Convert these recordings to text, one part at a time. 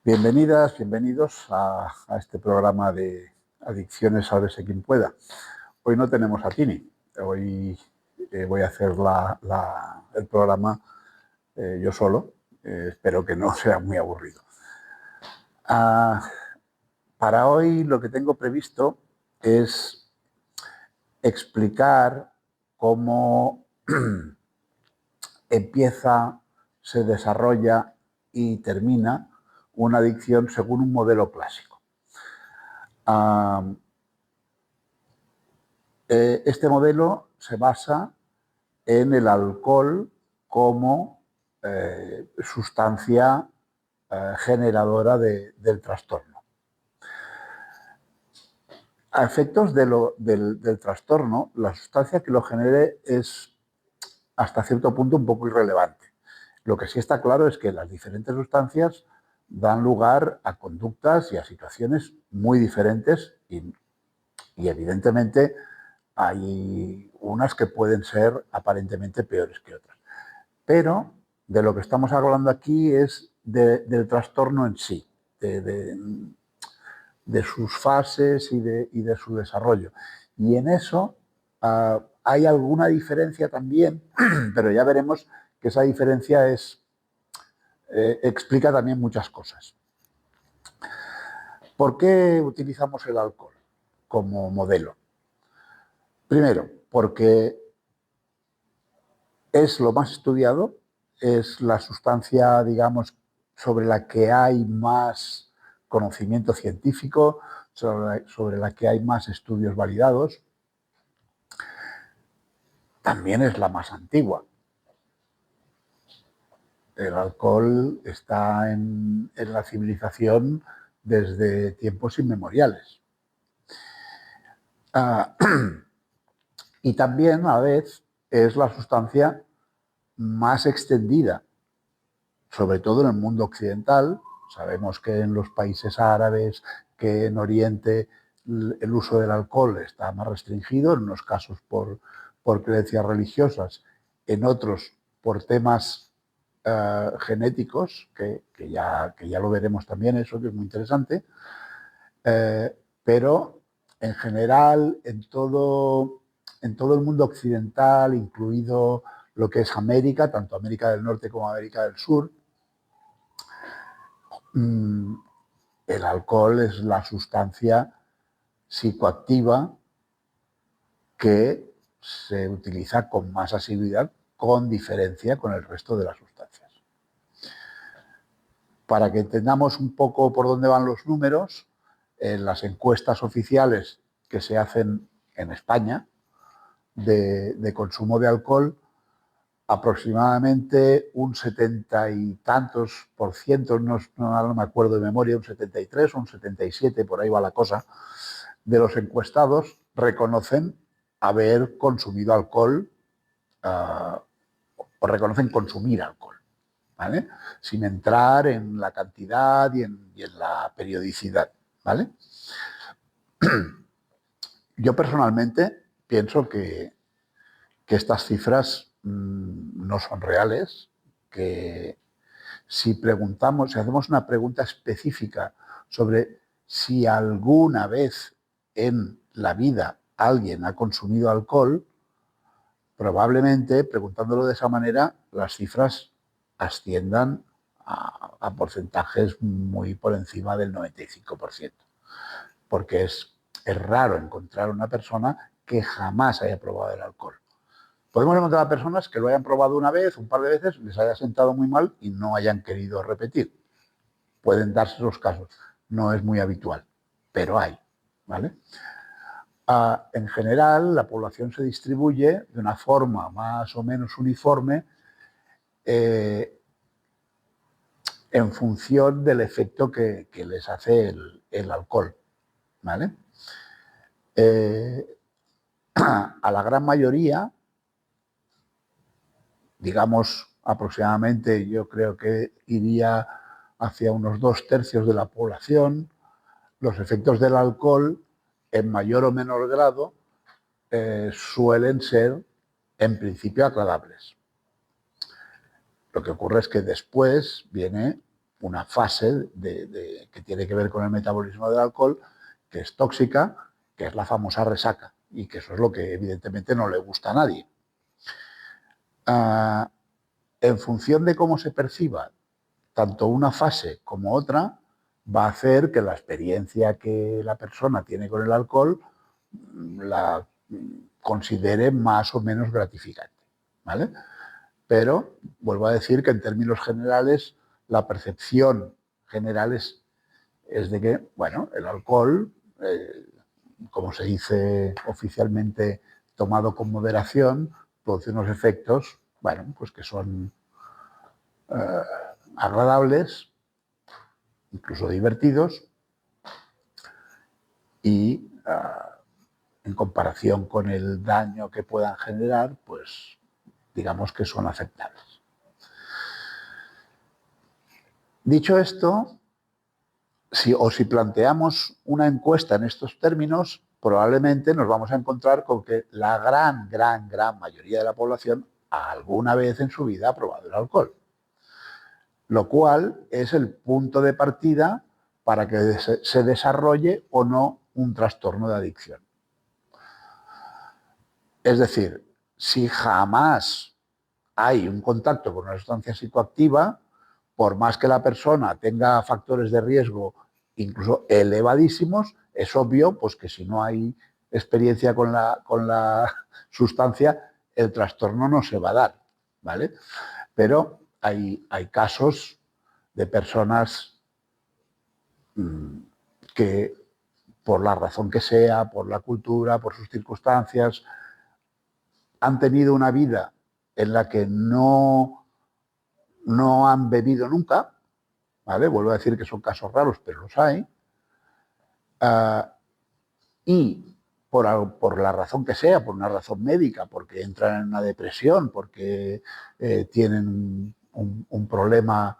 Bienvenidas, bienvenidos a este programa de Adicciones, sálvese quien pueda. Hoy no tenemos a Tini, hoy voy a hacer el programa yo solo, espero que no sea muy aburrido. Para hoy lo que tengo previsto es explicar cómo empieza, se desarrolla y termina una adicción según un modelo clásico. Este modelo se basa en el alcohol como sustancia generadora del trastorno. A efectos del trastorno, la sustancia que lo genere es hasta cierto punto un poco irrelevante. Lo que sí está claro es que las diferentes sustancias dan lugar a conductas y a situaciones muy diferentes y evidentemente hay unas que pueden ser aparentemente peores que otras. Pero de lo que estamos hablando aquí es del trastorno en sí, de sus fases y de su desarrollo. Y en eso hay alguna diferencia también, pero ya veremos que esa diferencia explica también muchas cosas. ¿Por qué utilizamos el alcohol como modelo? Primero, porque es lo más estudiado, es la sustancia, digamos, sobre la que hay más conocimiento científico, sobre la que hay más estudios validados. También es la más antigua. El alcohol está en la civilización desde tiempos inmemoriales. Y también, a la vez, es la sustancia más extendida, sobre todo en el mundo occidental. Sabemos que en los países árabes, que en Oriente el uso del alcohol está más restringido, en unos casos por creencias religiosas, en otros por temas genéticos, que ya lo veremos también, eso que es muy interesante, pero en general en todo el mundo occidental, incluido lo que es América, tanto América del Norte como América del Sur, el alcohol es la sustancia psicoactiva que se utiliza con más asiduidad, con diferencia con el resto de las sustancias. Para que entendamos un poco por dónde van los números, en las encuestas oficiales que se hacen en España de consumo de alcohol, aproximadamente un 70 y tantos por ciento, no me acuerdo de memoria, un 73 o un 77, por ahí va la cosa, de los encuestados reconocen haber consumido alcohol o reconocen consumir alcohol, ¿vale? Sin entrar en la cantidad y en la periodicidad, ¿vale? Yo personalmente pienso que estas cifras no son reales, que si hacemos una pregunta específica sobre si alguna vez en la vida alguien ha consumido alcohol, probablemente, preguntándolo de esa manera, las cifras asciendan a porcentajes muy por encima del 95%, porque es raro encontrar una persona que jamás haya probado el alcohol. Podemos encontrar a personas que lo hayan probado una vez, un par de veces, les haya sentado muy mal y no hayan querido repetir. Pueden darse los casos. No es muy habitual, pero hay, ¿vale? En general, la población se distribuye de una forma más o menos uniforme en función del efecto que les hace el alcohol, ¿vale? A la gran mayoría, digamos aproximadamente, yo creo que iría hacia unos 2/3 de la población, los efectos del alcohol, en mayor o menor grado, suelen ser, en principio, agradables. Lo que ocurre es que después viene una fase que tiene que ver con el metabolismo del alcohol, que es tóxica, que es la famosa resaca, y que eso es lo que evidentemente no le gusta a nadie. En función de cómo se perciba tanto una fase como otra, va a hacer que la experiencia que la persona tiene con el alcohol la considere más o menos gratificante, ¿vale? Pero vuelvo a decir que en términos generales la percepción general es de que, bueno, el alcohol, como se dice oficialmente, tomado con moderación, produce unos efectos, bueno, pues que son agradables, incluso divertidos, y en comparación con el daño que puedan generar, pues digamos que son aceptables. Dicho esto, si planteamos una encuesta en estos términos, probablemente nos vamos a encontrar con que la gran mayoría de la población alguna vez en su vida ha probado el alcohol, lo cual es el punto de partida para que se desarrolle o no un trastorno de adicción. Es decir, si jamás hay un contacto con una sustancia psicoactiva, por más que la persona tenga factores de riesgo incluso elevadísimos, es obvio pues, que si no hay experiencia con la sustancia, el trastorno no se va a dar, ¿vale? Pero hay casos de personas que, por la razón que sea, por la cultura, por sus circunstancias, han tenido una vida en la que no han bebido nunca, ¿vale? Vuelvo a decir que son casos raros, pero los hay. Y por la razón que sea, por una razón médica, porque entran en una depresión, porque tienen un problema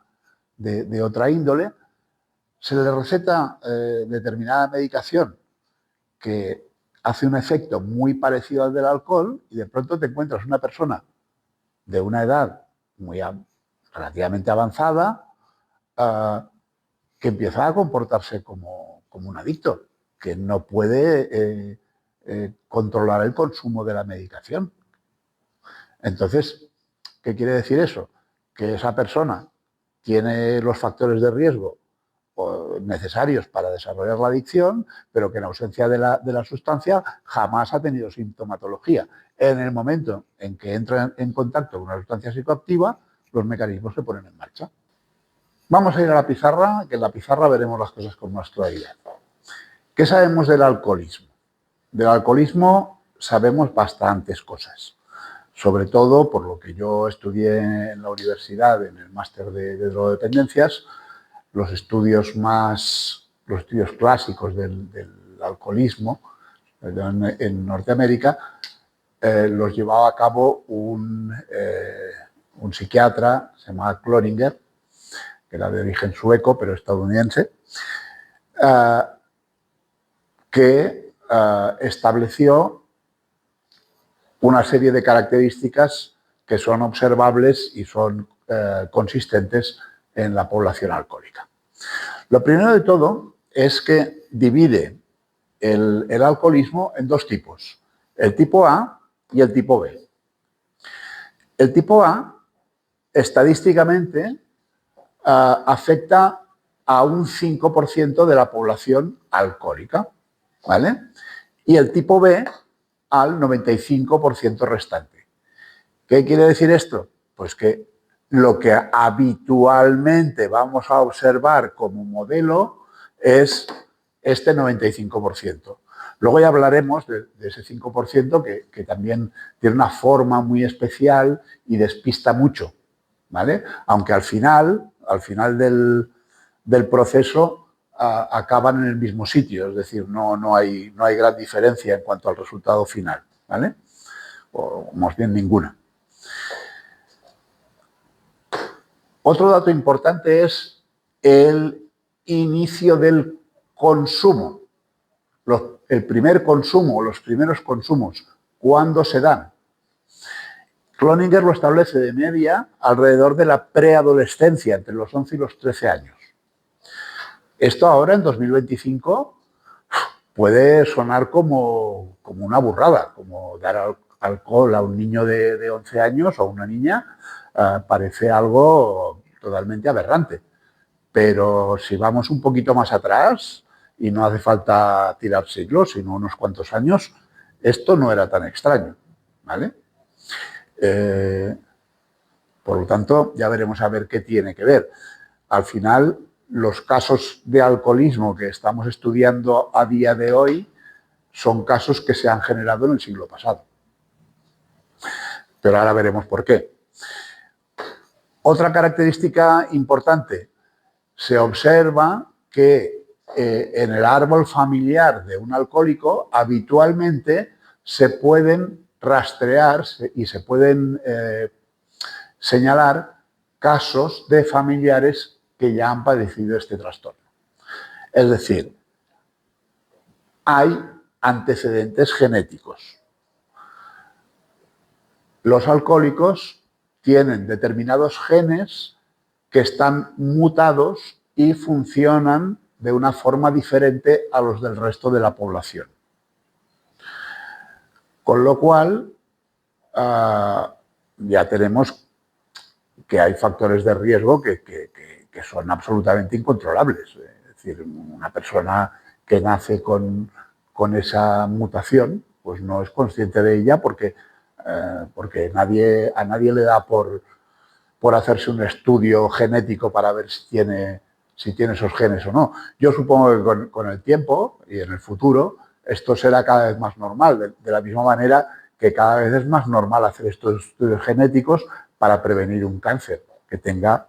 de otra índole, se les receta determinada medicación que hace un efecto muy parecido al del alcohol y de pronto te encuentras una persona de una edad relativamente avanzada que empieza a comportarse como un adicto, que no puede controlar el consumo de la medicación. Entonces, ¿qué quiere decir eso? Que esa persona tiene los factores de riesgo necesarios para desarrollar la adicción, pero que en ausencia de la sustancia jamás ha tenido sintomatología. En el momento en que entra en contacto con una sustancia psicoactiva, los mecanismos se ponen en marcha. Vamos a ir a la pizarra, que en la pizarra veremos las cosas con más claridad. ¿Qué sabemos del alcoholismo? Del alcoholismo sabemos bastantes cosas, sobre todo por lo que yo estudié en la universidad, en el máster de drogodependencias. Los estudios clásicos del alcoholismo en Norteamérica los llevaba a cabo un psiquiatra, se llamaba Cloninger, que era de origen sueco, pero estadounidense, que estableció una serie de características que son observables y son consistentes en la población alcohólica. Lo primero de todo es que divide el alcoholismo en dos tipos, el tipo A y el tipo B. El tipo A, estadísticamente, afecta a un 5% de la población alcohólica, ¿vale? Y el tipo B al 95% restante. ¿Qué quiere decir esto? Pues que lo que habitualmente vamos a observar como modelo es este 95%. Luego ya hablaremos de ese 5% que también tiene una forma muy especial y despista mucho, ¿vale? Aunque al final del proceso acaban en el mismo sitio, es decir, no hay gran diferencia en cuanto al resultado final, ¿vale? O más bien ninguna. Otro dato importante es el inicio del consumo. El primer consumo, los primeros consumos, ¿cuándo se dan? Cloninger lo establece de media alrededor de la preadolescencia, entre los 11 y los 13 años. Esto ahora, en 2025, puede sonar como una burrada, como dar alcohol a un niño de 11 años o a una niña, parece algo totalmente aberrante. Pero si vamos un poquito más atrás, y no hace falta tirar siglos, sino unos cuantos años, esto no era tan extraño, ¿vale? Por lo tanto, ya veremos a ver qué tiene que ver. Al final, los casos de alcoholismo que estamos estudiando a día de hoy son casos que se han generado en el siglo pasado. Pero ahora veremos por qué. Otra característica importante, se observa que en el árbol familiar de un alcohólico habitualmente se pueden rastrear y se pueden señalar casos de familiares que ya han padecido este trastorno. Es decir, hay antecedentes genéticos. Los alcohólicos tienen determinados genes que están mutados y funcionan de una forma diferente a los del resto de la población. Con lo cual, ya tenemos que hay factores de riesgo que son absolutamente incontrolables. Es decir, una persona que nace con esa mutación, pues no es consciente de ella porque a nadie le da por hacerse un estudio genético para ver si tiene esos genes o no. Yo supongo que con el tiempo y en el futuro esto será cada vez más normal, de la misma manera que cada vez es más normal hacer estos estudios genéticos para prevenir un cáncer que tenga,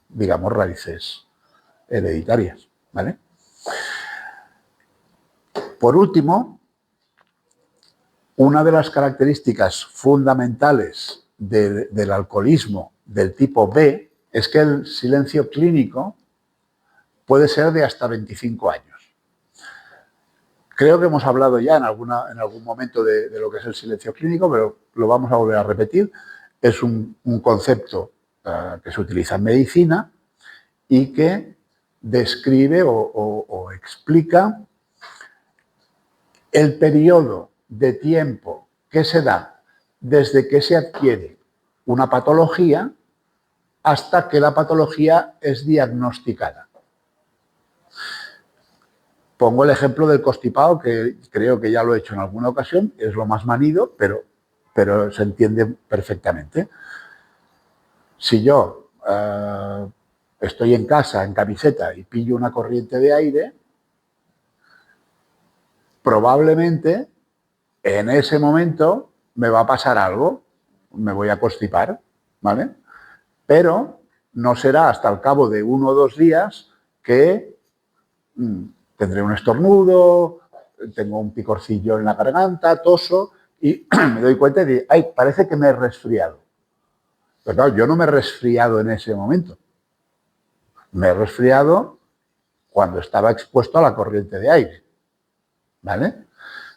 digamos, raíces hereditarias, ¿vale? Por último, una de las características fundamentales del alcoholismo del tipo B es que el silencio clínico puede ser de hasta 25 años. Creo que hemos hablado ya en algún momento de lo que es el silencio clínico, pero lo vamos a volver a repetir. Es un concepto que se utiliza en medicina y que describe o explica el periodo de tiempo que se da desde que se adquiere una patología hasta que la patología es diagnosticada. Pongo el ejemplo del constipado, que creo que ya lo he hecho en alguna ocasión, es lo más manido, pero se entiende perfectamente. Si yo estoy en casa, en camiseta, y pillo una corriente de aire, probablemente en ese momento me va a pasar algo, me voy a constipar, ¿vale? Pero no será hasta el cabo de 1 o 2 días que tendré un estornudo, tengo un picorcillo en la garganta, toso y me doy cuenta de, ay, parece que me he resfriado. Pero claro, yo no me he resfriado en ese momento. Me he resfriado cuando estaba expuesto a la corriente de aire, ¿vale?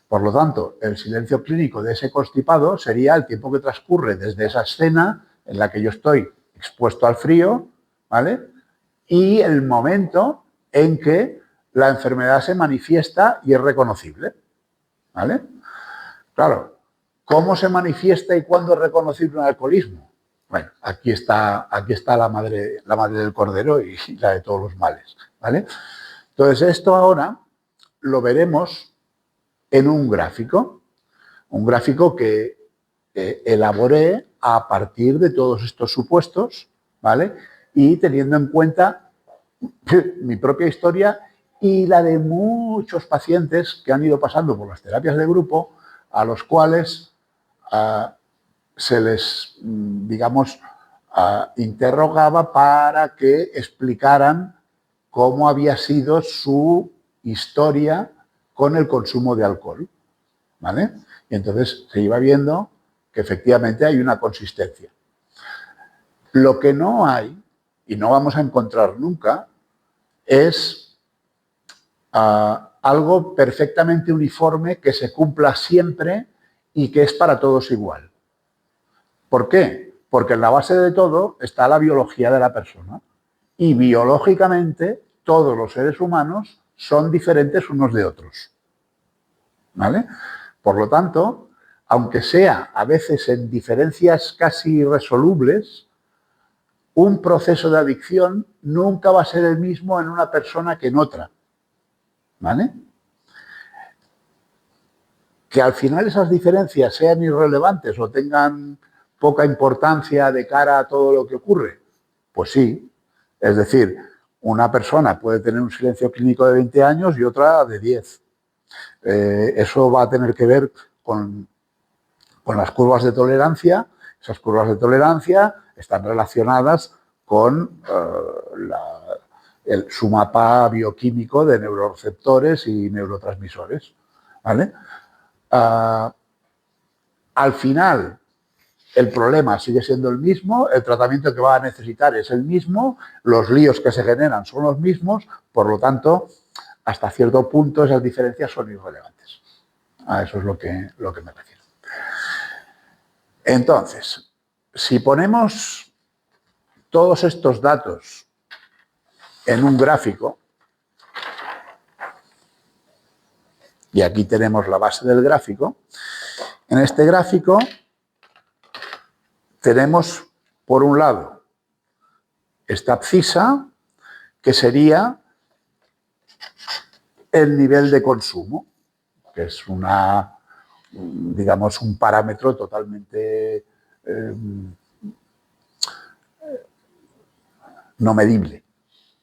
Por lo tanto, el silencio clínico de ese constipado sería el tiempo que transcurre desde esa escena en la que yo estoy expuesto al frío, ¿vale? Y el momento en que la enfermedad se manifiesta y es reconocible, ¿vale? Claro, ¿cómo se manifiesta y cuándo es reconocible un alcoholismo? Bueno, aquí está la madre del cordero y la de todos los males, ¿vale? Entonces, esto ahora lo veremos en un gráfico que elaboré a partir de todos estos supuestos, ¿vale? Y teniendo en cuenta mi propia historia y la de muchos pacientes que han ido pasando por las terapias de grupo, a los cuales se les, digamos, interrogaba para que explicaran cómo había sido su historia con el consumo de alcohol, ¿vale? Y entonces se iba viendo que efectivamente hay una consistencia. Lo que no hay, y no vamos a encontrar nunca, es algo perfectamente uniforme que se cumpla siempre y que es para todos igual. ¿Por qué? Porque en la base de todo está la biología de la persona. Y biológicamente todos los seres humanos son diferentes unos de otros. ¿Vale? Por lo tanto, aunque sea a veces en diferencias casi irresolubles, un proceso de adicción nunca va a ser el mismo en una persona que en otra. ¿Vale? Que al final esas diferencias sean irrelevantes o tengan poca importancia de cara a todo lo que ocurre, pues sí. Es decir, una persona puede tener un silencio clínico de 20 años y otra de 10. Eso va a tener que ver con las curvas de tolerancia. Esas curvas de tolerancia están relacionadas con su mapa bioquímico de neuroreceptores y neurotransmisores. ¿Vale? Al final, el problema sigue siendo el mismo, el tratamiento que va a necesitar es el mismo, los líos que se generan son los mismos, por lo tanto, hasta cierto punto esas diferencias son irrelevantes. A eso es lo que me refiero. Entonces, si ponemos todos estos datos en un gráfico, y aquí tenemos la base del gráfico, en este gráfico tenemos, por un lado, esta abscisa, que sería el nivel de consumo, que es digamos, un parámetro totalmente no medible,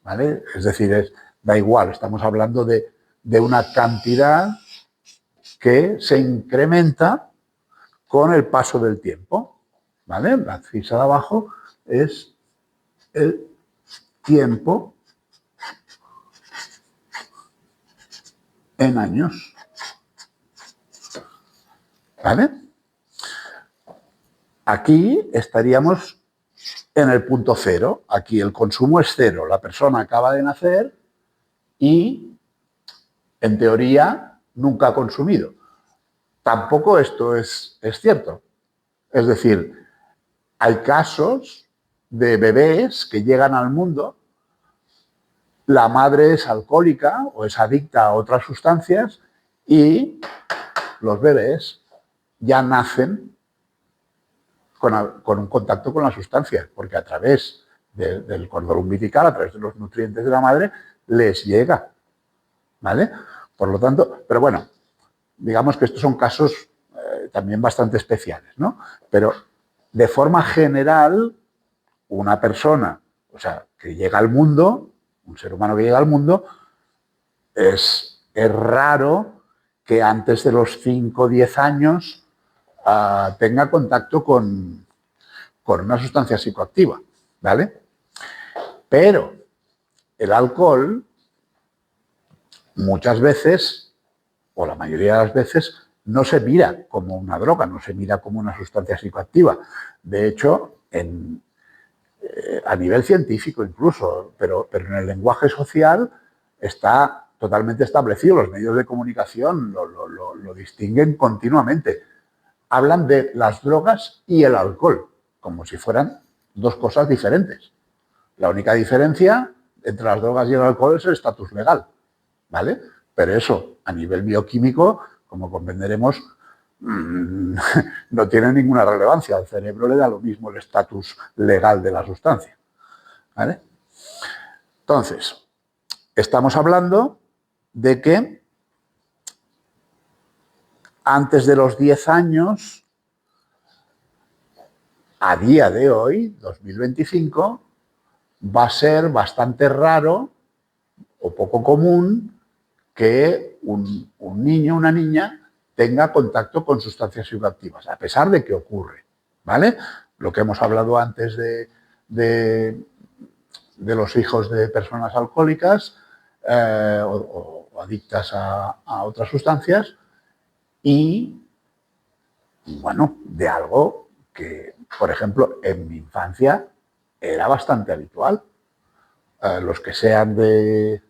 ¿vale? Es decir, da igual, estamos hablando de una cantidad que se incrementa con el paso del tiempo, ¿vale? La abscisa de abajo es el tiempo en años, ¿vale? Aquí estaríamos en el punto cero. Aquí el consumo es cero. La persona acaba de nacer y, en teoría, nunca ha consumido. Tampoco esto es cierto. Es decir, hay casos de bebés que llegan al mundo, la madre es alcohólica o es adicta a otras sustancias y los bebés ya nacen con un contacto con la sustancia, porque a través del cordón umbilical, a través de los nutrientes de la madre, les llega. ¿Vale? Por lo tanto, pero bueno, digamos que estos son casos también bastante especiales, ¿no? Pero de forma general, una persona, o sea, que llega al mundo, un ser humano que llega al mundo, es raro que antes de los 5 o 10 años tenga contacto con una sustancia psicoactiva, ¿vale? Pero el alcohol muchas veces, o la mayoría de las veces, no se mira como una droga, no se mira como una sustancia psicoactiva. De hecho, a nivel científico incluso, pero en el lenguaje social está totalmente establecido. Los medios de comunicación lo distinguen continuamente. Hablan de las drogas y el alcohol, como si fueran dos cosas diferentes. La única diferencia entre las drogas y el alcohol es el estatus legal, ¿vale? Pero eso, a nivel bioquímico, como comprenderemos, no tiene ninguna relevancia. Al cerebro le da lo mismo el estatus legal de la sustancia, ¿vale? Entonces, estamos hablando de que antes de los 10 años, a día de hoy, 2025, va a ser bastante raro o poco común que un niño o una niña tenga contacto con sustancias psicoactivas, a pesar de que ocurre, ¿vale? Lo que hemos hablado antes de los hijos de personas alcohólicas o adictas a otras sustancias y, bueno, de algo que, por ejemplo, en mi infancia era bastante habitual. Los que sean de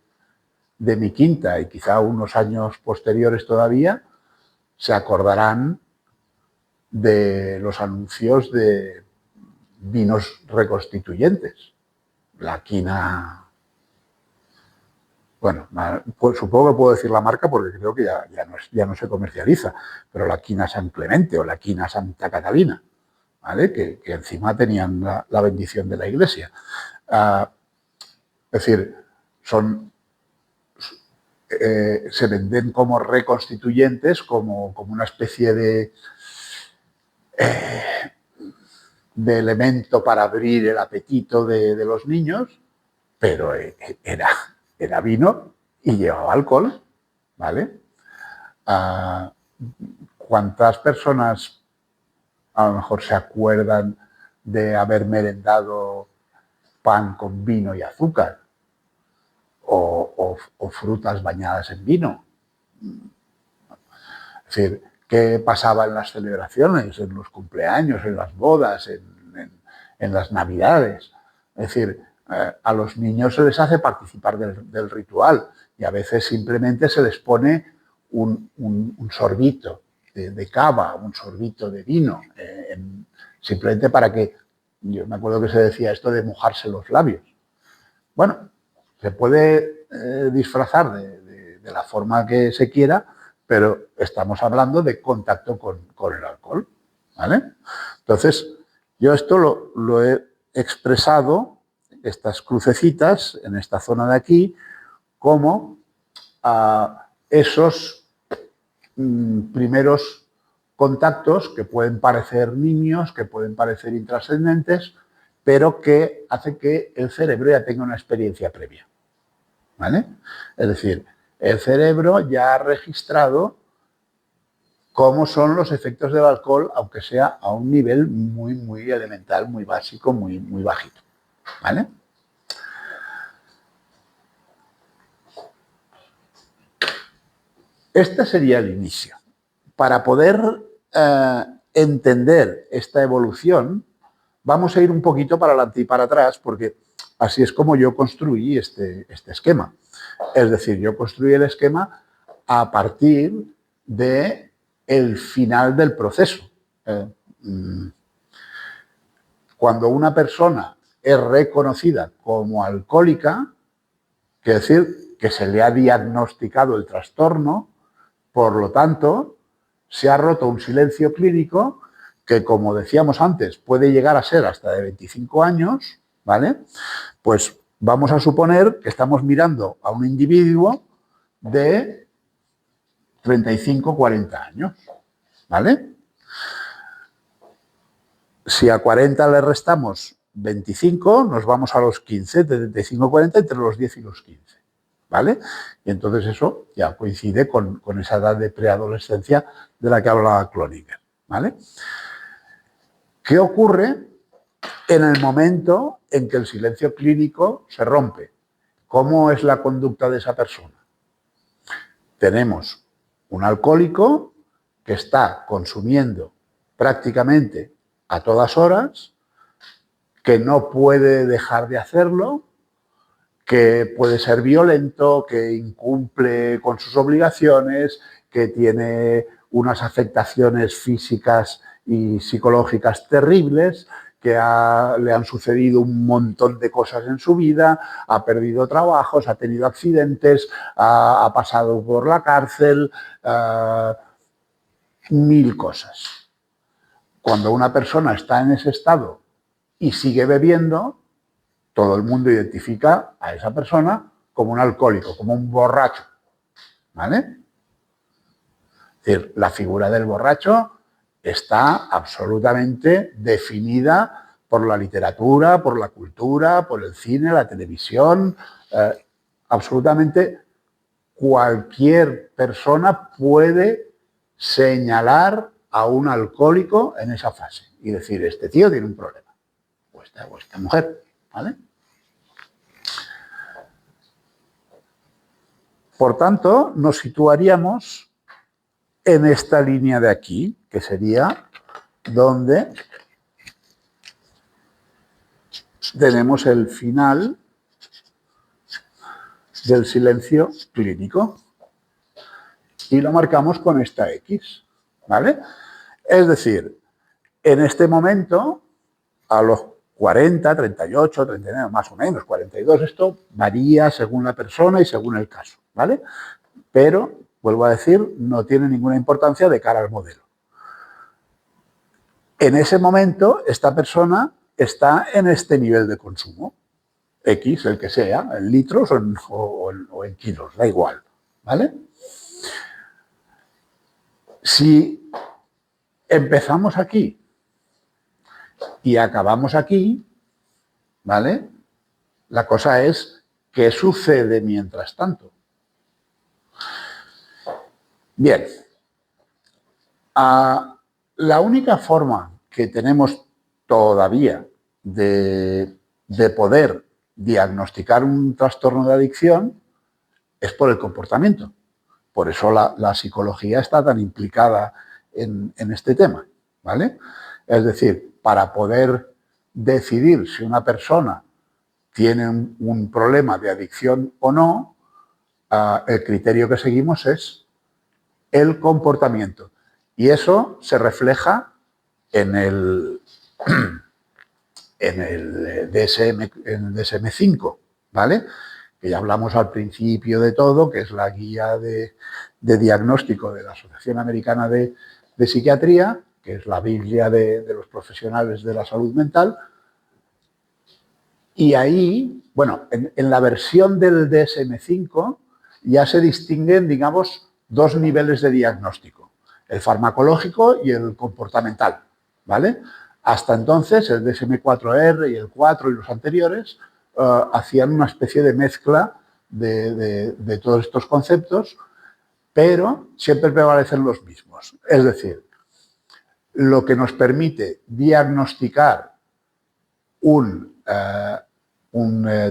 mi quinta y quizá unos años posteriores todavía, se acordarán de los anuncios de vinos reconstituyentes. La quina... Bueno, pues supongo que puedo decir la marca porque creo que ya no se comercializa, pero la quina San Clemente o la quina Santa Catalina, ¿vale? Que encima tenían la bendición de la Iglesia. Es decir, se venden como reconstituyentes, como una especie de elemento para abrir el apetito de los niños, pero era vino y llevaba alcohol, ¿vale? ¿Cuántas personas a lo mejor se acuerdan de haber merendado pan con vino y azúcar o frutas bañadas en vino? Es decir, ¿qué pasaba en las celebraciones, en los cumpleaños, en las bodas, en las navidades? Es decir, a los niños se les hace participar del ritual y a veces simplemente se les pone un sorbito de cava, un sorbito de vino, simplemente para que, yo me acuerdo que se decía esto de mojarse los labios. Bueno, se puede disfrazar de la forma que se quiera, pero estamos hablando de contacto con el alcohol, ¿vale? Entonces, yo esto lo he expresado, estas crucecitas en esta zona de aquí, como esos primeros contactos que pueden parecer nimios, que pueden parecer intrascendentes, pero que hacen que el cerebro ya tenga una experiencia previa, ¿vale? Es decir, el cerebro ya ha registrado cómo son los efectos del alcohol, aunque sea a un nivel muy, muy elemental, muy básico, muy, muy bajito, ¿vale? Este sería el inicio. Para poder entender esta evolución, vamos a ir un poquito para adelante y para atrás, porque así es como yo construí este esquema. Es decir, yo construí el esquema a partir del final del proceso. Cuando una persona es reconocida como alcohólica, quiere decir que se le ha diagnosticado el trastorno, por lo tanto, se ha roto un silencio clínico que, como decíamos antes, puede llegar a ser hasta de 25 años, ¿vale? Pues vamos a suponer que estamos mirando a un individuo de 35, 40 años, ¿vale? Si a 40 le restamos 25, nos vamos a los 15, de 35 a 40, entre los 10 y los 15, ¿vale? Y entonces eso ya coincide con esa edad de preadolescencia de la que hablaba Cloninger, ¿vale? ¿Qué ocurre en el momento en que el silencio clínico se rompe? ¿Cómo es la conducta de esa persona? Tenemos un alcohólico que está consumiendo prácticamente a todas horas, que no puede dejar de hacerlo, que puede ser violento, que incumple con sus obligaciones, que tiene unas afectaciones físicas y psicológicas terribles, que le han sucedido un montón de cosas en su vida, ha perdido trabajos, ha tenido accidentes, ha pasado por la cárcel, mil cosas. Cuando una persona está en ese estado y sigue bebiendo, todo el mundo identifica a esa persona como un alcohólico, como un borracho, ¿vale? Es decir, la figura del borracho está absolutamente definida por la literatura, por la cultura, por el cine, la televisión. Absolutamente cualquier persona puede señalar a un alcohólico en esa fase y decir, este tío tiene un problema, o esta mujer, ¿vale? Por tanto, nos situaríamos en esta línea de aquí, que sería donde tenemos el final del silencio clínico y lo marcamos con esta X, ¿vale? Es decir, En este momento, a los 40, 38, 39, más o menos, 42, esto varía según la persona y según el caso, ¿vale? Pero, vuelvo a decir, no tiene ninguna importancia de cara al modelo. En ese momento, esta persona está en este nivel de consumo, X, el que sea, en litros o en kilos, da igual, ¿vale? Si empezamos aquí y acabamos aquí, ¿vale? La cosa es, ¿qué sucede mientras tanto? Bien, la única forma que tenemos todavía de poder diagnosticar un trastorno de adicción es por el comportamiento. Por eso la psicología está tan implicada en este tema, ¿vale? Es decir, para poder decidir si una persona tiene un problema de adicción o no, el criterio que seguimos es el comportamiento. Y eso se refleja en el DSM-5, ¿vale? Que ya hablamos al principio de todo, que es la guía de diagnóstico de la Asociación Americana de Psiquiatría, que es la Biblia de los profesionales de la salud mental. Y ahí, bueno, en la versión del DSM-5 ya se distinguen, digamos, dos niveles de diagnóstico, el farmacológico y el comportamental, ¿vale? Hasta entonces, el DSM-4R y el 4 y los anteriores hacían una especie de mezcla de todos estos conceptos, pero siempre prevalecen los mismos. Es decir, lo que nos permite diagnosticar un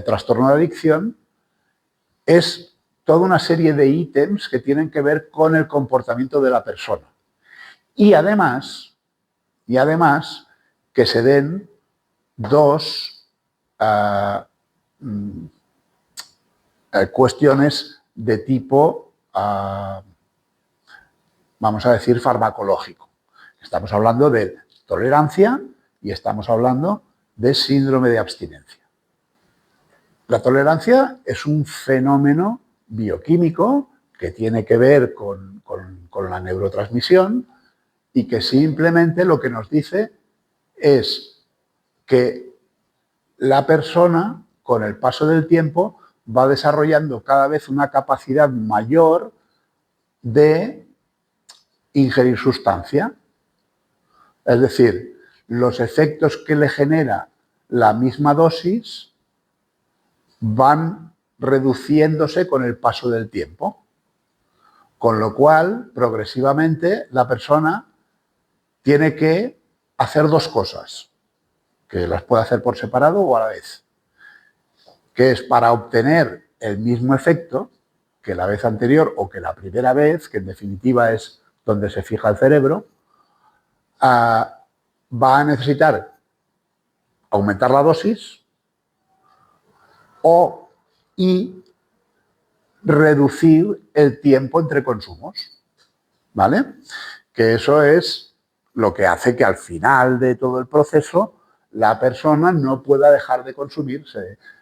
trastorno de adicción es toda una serie de ítems que tienen que ver con el comportamiento de la persona. Y además que se den dos cuestiones de tipo, vamos a decir, farmacológico. Estamos hablando de tolerancia y estamos hablando de síndrome de abstinencia. La tolerancia es un fenómeno bioquímico que tiene que ver con la neurotransmisión y que simplemente lo que nos dice es que la persona, con el paso del tiempo, va desarrollando cada vez una capacidad mayor de ingerir sustancia. Es decir, los efectos que le genera la misma dosis van reduciéndose con el paso del tiempo. Con lo cual, progresivamente, la persona tiene que hacer dos cosas, que las puede hacer por separado o a la vez, que es para obtener el mismo efecto que la vez anterior o que la primera vez, que en definitiva es donde se fija el cerebro, va a necesitar aumentar la dosis y reducir el tiempo entre consumos, ¿vale? Que eso es lo que hace que al final de todo el proceso la persona no pueda dejar de consumir.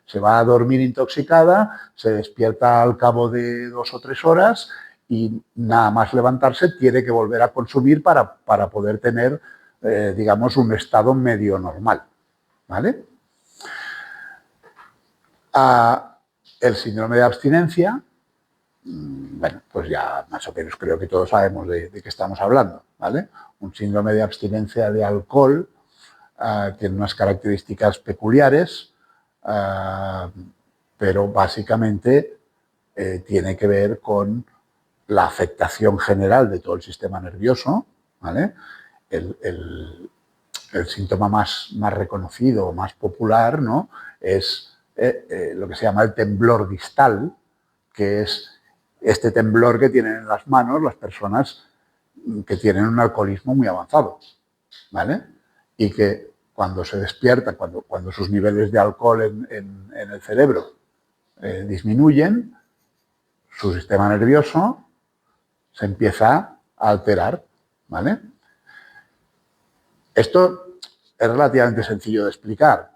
Se va a dormir intoxicada, se despierta al cabo de 2 o 3 horas y nada más levantarse tiene que volver a consumir para poder tener, digamos, un estado medio normal, ¿vale? El síndrome de abstinencia, bueno, pues ya más o menos creo que todos sabemos de qué estamos hablando, ¿vale? Un síndrome de abstinencia de alcohol tiene unas características peculiares, pero básicamente tiene que ver con la afectación general de todo el sistema nervioso, ¿vale? El síntoma más reconocido, más popular, ¿no? Es lo que se llama el temblor distal, que es este temblor que tienen en las manos las personas que tienen un alcoholismo muy avanzado, ¿vale? Y que cuando se despierta, cuando sus niveles de alcohol en el cerebro disminuyen, su sistema nervioso se empieza a alterar, ¿vale? Esto es relativamente sencillo de explicar.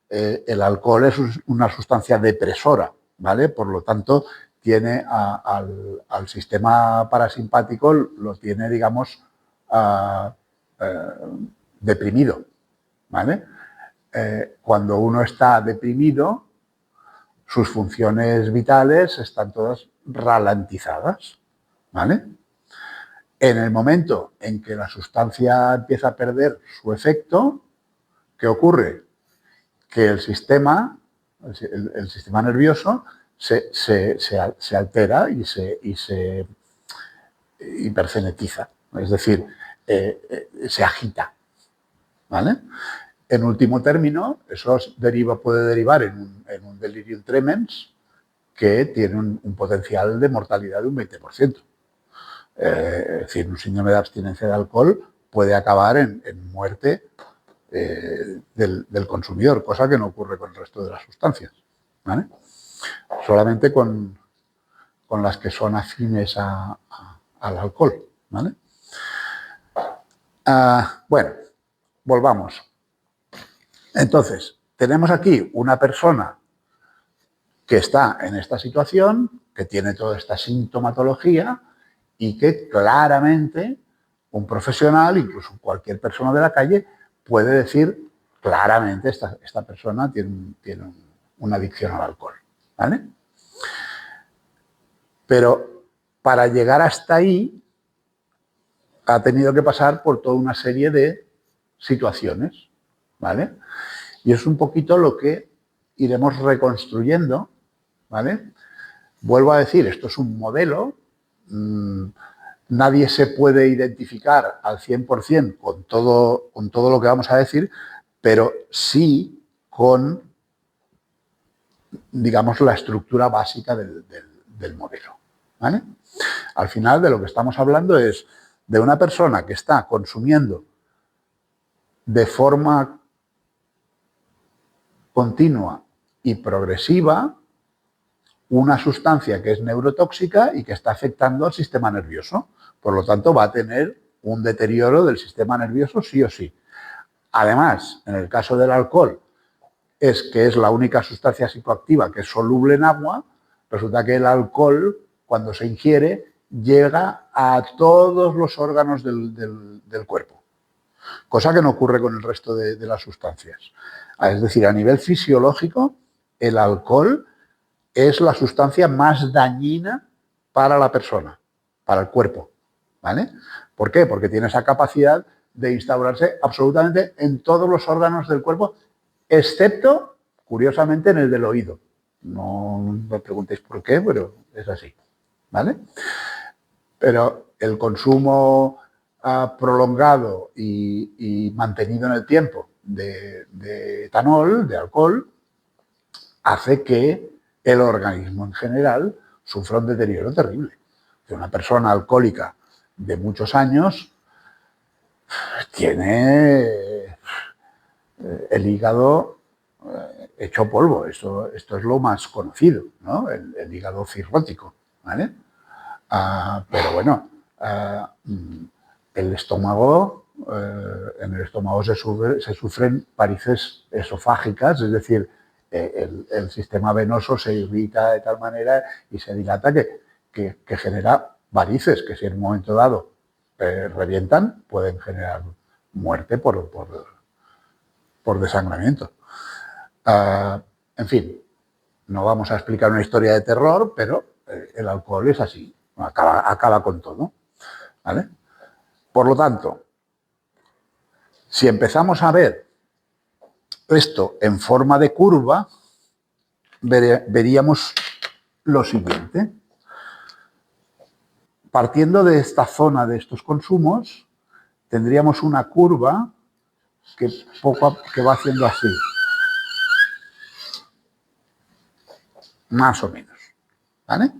El alcohol es una sustancia depresora, ¿vale? Por lo tanto, tiene al sistema parasimpático, lo tiene, digamos, deprimido, ¿vale? Cuando uno está deprimido, sus funciones vitales están todas ralentizadas, ¿vale? En el momento en que la sustancia empieza a perder su efecto, ¿qué ocurre? Que el sistema nervioso se altera y se hipercenetiza, es decir, se agita, ¿vale? En último término, eso puede derivar en un delirium tremens que tiene un potencial de mortalidad de un 20%. Es decir, un síndrome de abstinencia de alcohol puede acabar en muerte del consumidor, cosa que no ocurre con el resto de las sustancias, ¿vale? Solamente con las que son afines al alcohol, ¿vale? Bueno, volvamos. Entonces, tenemos aquí una persona que está en esta situación, que tiene toda esta sintomatología y que claramente un profesional, incluso cualquier persona de la calle, puede decir claramente esta persona tiene una adicción al alcohol, ¿vale? Pero para llegar hasta ahí ha tenido que pasar por toda una serie de situaciones, ¿vale? Y es un poquito lo que iremos reconstruyendo, ¿vale? Vuelvo a decir, esto es un modelo, nadie se puede identificar al 100% con todo lo que vamos a decir, pero sí con, digamos, la estructura básica del modelo, ¿vale? Al final de lo que estamos hablando es de una persona que está consumiendo de forma continua y progresiva una sustancia que es neurotóxica y que está afectando al sistema nervioso. Por lo tanto, va a tener un deterioro del sistema nervioso sí o sí. Además, en el caso del alcohol, es la única sustancia psicoactiva que es soluble en agua. Resulta que el alcohol, cuando se ingiere, llega a todos los órganos del cuerpo, cosa que no ocurre con el resto de las sustancias. Es decir, a nivel fisiológico, el alcohol es la sustancia más dañina para la persona, para el cuerpo, ¿vale? ¿Por qué? Porque tiene esa capacidad de instaurarse absolutamente en todos los órganos del cuerpo, excepto, curiosamente, en el del oído. No me preguntéis por qué, pero es así, ¿vale? Pero el consumo prolongado y mantenido en el tiempo de etanol, de alcohol, hace que el organismo en general sufra un deterioro terrible. Una persona alcohólica de muchos años tiene el hígado hecho polvo. Esto es lo más conocido, ¿no? El hígado cirrótico, ¿vale? Pero bueno, el estómago, en el estómago se sufren varices esofágicas, es decir, el sistema venoso se irrita de tal manera y se dilata que genera varices, que si en un momento dado revientan, pueden generar muerte por desangramiento. En fin, no vamos a explicar una historia de terror, pero el alcohol es así, acaba con todo, ¿vale? Por lo tanto, si empezamos a ver esto en forma de curva, veríamos lo siguiente. Partiendo de esta zona de estos consumos, tendríamos una curva que va haciendo así, más o menos, ¿vale?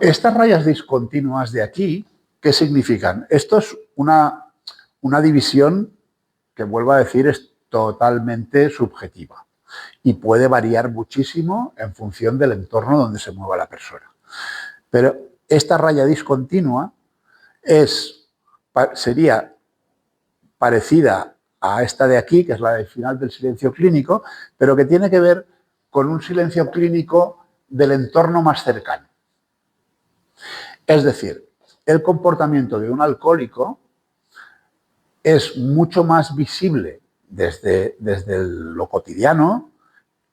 Estas rayas discontinuas de aquí, ¿qué significan? Esto es una división que, vuelvo a decir, es totalmente subjetiva y puede variar muchísimo en función del entorno donde se mueva la persona. Pero esta raya discontinua es sería parecida a esta de aquí, que es la del final del silencio clínico, pero que tiene que ver con un silencio clínico del entorno más cercano. Es decir, el comportamiento de un alcohólico es mucho más visible desde lo cotidiano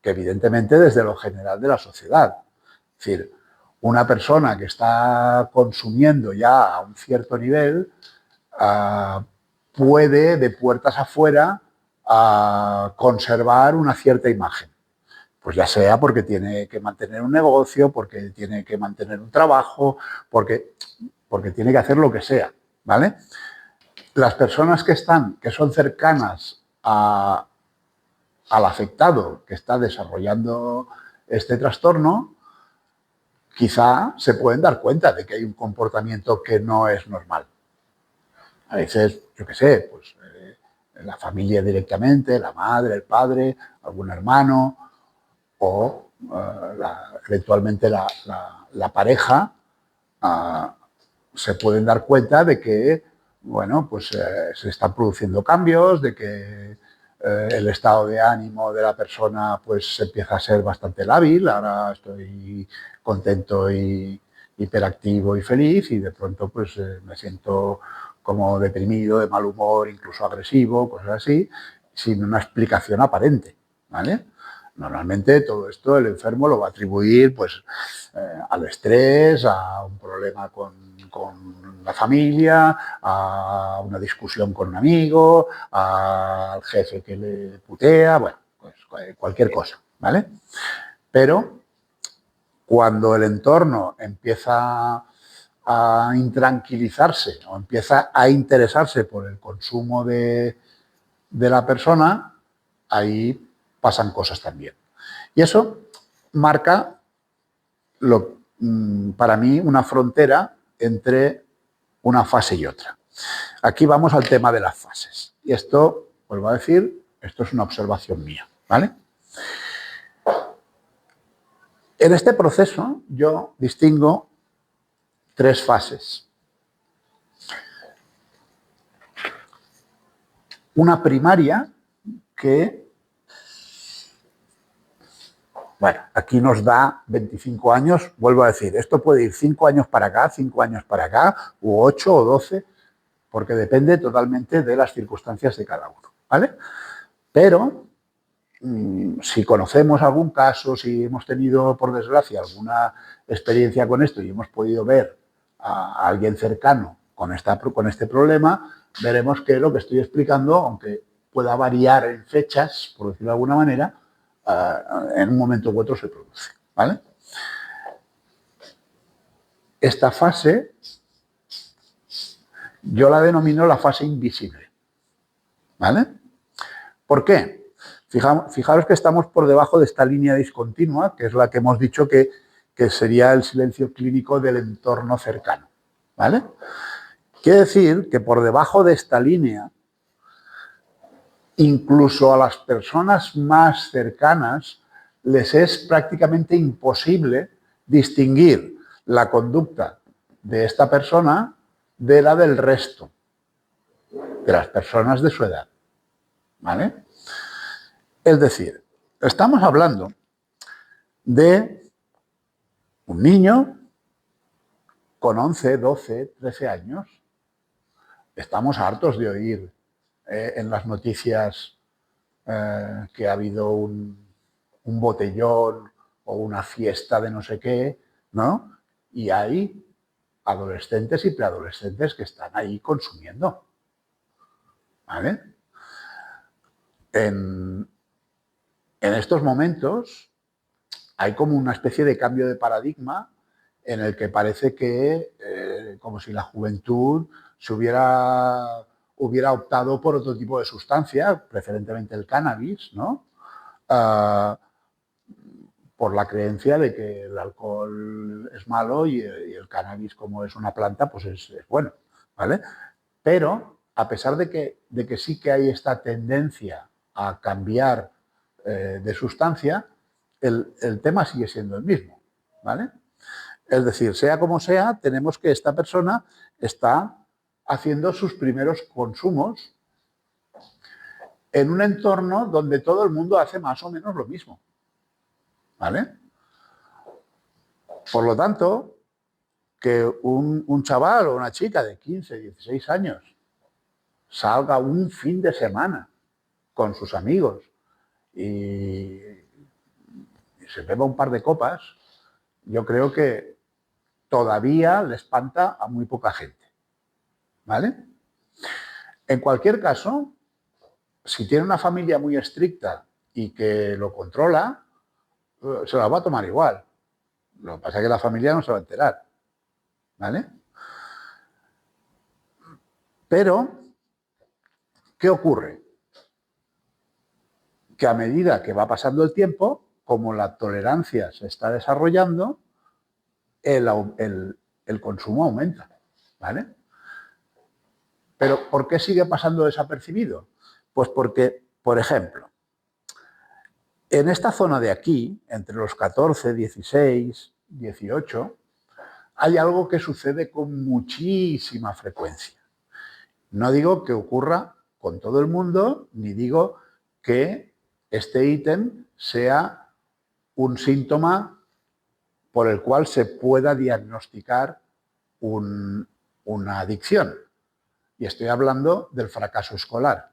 que evidentemente desde lo general de la sociedad. Es decir, una persona que está consumiendo ya a un cierto nivel puede de puertas afuera conservar una cierta imagen. Pues ya sea porque tiene que mantener un negocio, porque tiene que mantener un trabajo, porque tiene que hacer lo que sea, ¿vale? Las personas que son cercanas al afectado que está desarrollando este trastorno, quizá se pueden dar cuenta de que hay un comportamiento que no es normal. A veces, yo qué sé, pues la familia directamente, la madre, el padre, algún hermano o eventualmente la pareja se pueden dar cuenta de que, bueno, pues se están produciendo cambios, de que el estado de ánimo de la persona pues empieza a ser bastante lábil, ahora estoy contento y hiperactivo y feliz y de pronto pues me siento como deprimido, de mal humor, incluso agresivo, cosas así, sin una explicación aparente, ¿vale? Normalmente todo esto el enfermo lo va a atribuir pues, al estrés, a un problema con la familia, a una discusión con un amigo, al jefe que le putea, bueno, pues cualquier cosa, ¿vale? Pero cuando el entorno empieza a intranquilizarse o empieza a interesarse por el consumo de la persona, ahí pasan cosas también. Y eso marca, para mí, una frontera entre una fase y otra. Aquí vamos al tema de las fases. Y esto, vuelvo a decir, esto es una observación mía, ¿vale? En este proceso yo distingo 3 fases. Una primaria que, bueno, aquí nos da 25 años, vuelvo a decir, esto puede ir 5 años para acá, 5 años para acá, u 8 o 12, porque depende totalmente de las circunstancias de cada uno, ¿vale? Pero si conocemos algún caso, si hemos tenido, por desgracia, alguna experiencia con esto y hemos podido ver a alguien cercano con este problema, veremos que lo que estoy explicando, aunque pueda variar en fechas, por decirlo de alguna manera, en un momento u otro se produce, ¿vale? Esta fase yo la denomino la fase invisible, ¿vale? ¿Por qué? Fijaros que estamos por debajo de esta línea discontinua, que es la que hemos dicho que sería el silencio clínico del entorno cercano, ¿vale? Quiere decir que por debajo de esta línea, incluso a las personas más cercanas, les es prácticamente imposible distinguir la conducta de esta persona de la del resto, de las personas de su edad, ¿vale? Es decir, estamos hablando de un niño con 11, 12, 13 años. Estamos hartos de oír en las noticias que ha habido un botellón o una fiesta de no sé qué, ¿no? Y hay adolescentes y preadolescentes que están ahí consumiendo, ¿vale? En estos momentos hay como una especie de cambio de paradigma en el que parece que, como si la juventud se hubiera optado por otro tipo de sustancia, preferentemente el cannabis, ¿no? Por la creencia de que el alcohol es malo y el cannabis, como es una planta, pues es bueno, ¿vale? Pero, a pesar de que sí que hay esta tendencia a cambiar de sustancia, el tema sigue siendo el mismo, ¿vale? Es decir, sea como sea, tenemos que esta persona está haciendo sus primeros consumos en un entorno donde todo el mundo hace más o menos lo mismo. ¿Vale? Por lo tanto, que un chaval o una chica de 15, 16 años salga un fin de semana con sus amigos y se beba un par de copas, yo creo que todavía le espanta a muy poca gente. ¿Vale? En cualquier caso, si tiene una familia muy estricta y que lo controla, se la va a tomar igual. Lo que pasa es que la familia no se va a enterar. ¿Vale? Pero, ¿qué ocurre? Que a medida que va pasando el tiempo, como la tolerancia se está desarrollando, el consumo aumenta. ¿Vale? Pero, ¿por qué sigue pasando desapercibido? Pues porque, por ejemplo, en esta zona de aquí, entre los 14, 16, 18, hay algo que sucede con muchísima frecuencia. No digo que ocurra con todo el mundo, ni digo que este ítem sea un síntoma por el cual se pueda diagnosticar una adicción. Y estoy hablando del fracaso escolar.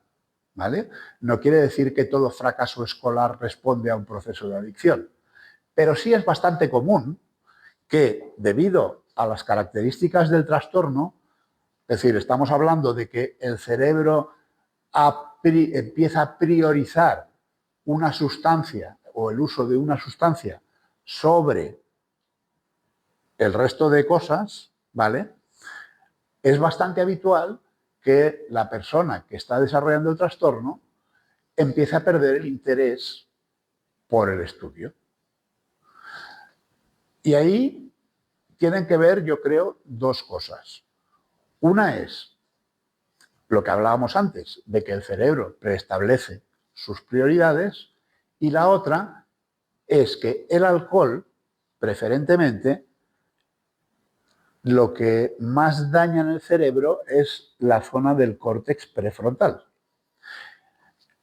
¿Vale? No quiere decir que todo fracaso escolar responde a un proceso de adicción, pero sí es bastante común que, debido a las características del trastorno, es decir, estamos hablando de que el cerebro empieza a priorizar una sustancia o el uso de una sustancia sobre el resto de cosas, ¿vale? Es bastante habitual que la persona que está desarrollando el trastorno empiece a perder el interés por el estudio. Y ahí tienen que ver, yo creo, dos cosas. Una es lo que hablábamos antes, de que el cerebro preestablece sus prioridades, y la otra es que el alcohol, preferentemente, lo que más daña en el cerebro es la zona del córtex prefrontal.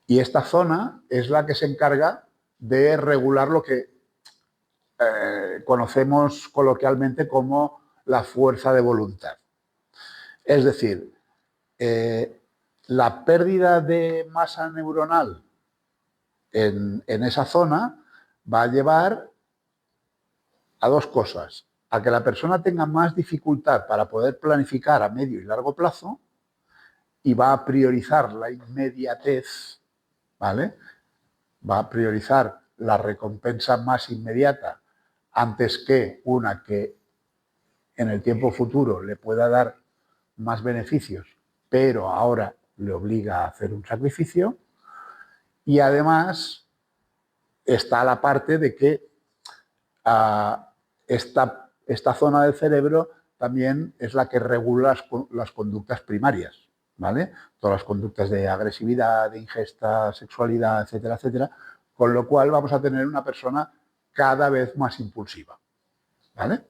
Y esta zona es la que se encarga de regular lo que conocemos coloquialmente como la fuerza de voluntad. Es decir, la pérdida de masa neuronal en esa zona va a llevar a dos cosas: a que la persona tenga más dificultad para poder planificar a medio y largo plazo, y va a priorizar la inmediatez, ¿vale? Va a priorizar la recompensa más inmediata antes que una que en el tiempo futuro le pueda dar más beneficios, pero ahora le obliga a hacer un sacrificio. Y además está la parte de que esta zona del cerebro también es la que regula las conductas primarias, ¿vale? Todas las conductas de agresividad, de ingesta, sexualidad, etcétera, etcétera, con lo cual vamos a tener una persona cada vez más impulsiva, ¿vale?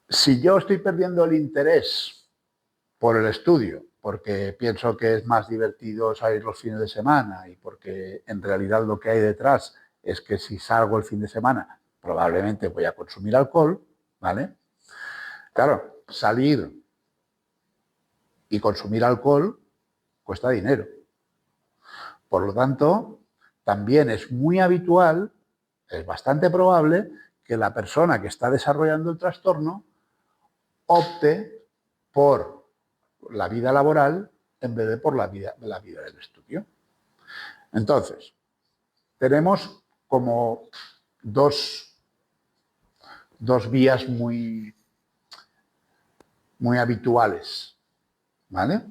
Si yo estoy perdiendo el interés por el estudio, porque pienso que es más divertido salir los fines de semana y porque en realidad lo que hay detrás es que si salgo el fin de semana probablemente voy a consumir alcohol, ¿vale? Claro, salir y consumir alcohol cuesta dinero. Por lo tanto, también es muy habitual, es bastante probable, que la persona que está desarrollando el trastorno opte por la vida laboral en vez de por la vida del estudio. Entonces, tenemos como dos vías muy habituales, ¿vale?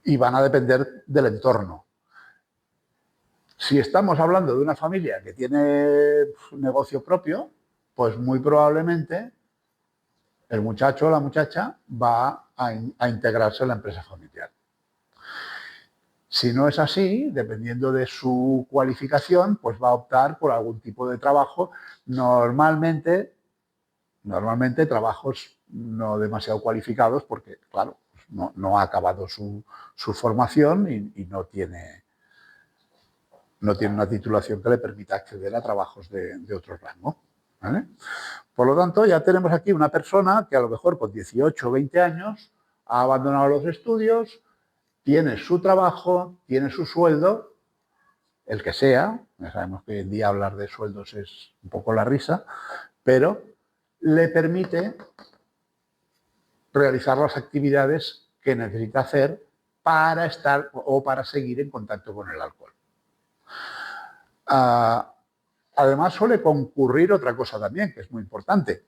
Y van a depender del entorno. Si estamos hablando de una familia que tiene un negocio propio, pues muy probablemente el muchacho o la muchacha va a integrarse en la empresa familiar. Si no es así, dependiendo de su cualificación, pues va a optar por algún tipo de trabajo, normalmente Normalmente trabajos no demasiado cualificados porque, claro, no ha acabado su formación y no tiene una titulación que le permita acceder a trabajos de otro rango, ¿vale? Por lo tanto, ya tenemos aquí una persona que a lo mejor con 18 o 20 años ha abandonado los estudios, tiene su trabajo, tiene su sueldo, el que sea, ya sabemos que hoy en día hablar de sueldos es un poco la risa, pero le permite realizar las actividades que necesita hacer para estar o para seguir en contacto con el alcohol. Además, suele concurrir otra cosa también, que es muy importante.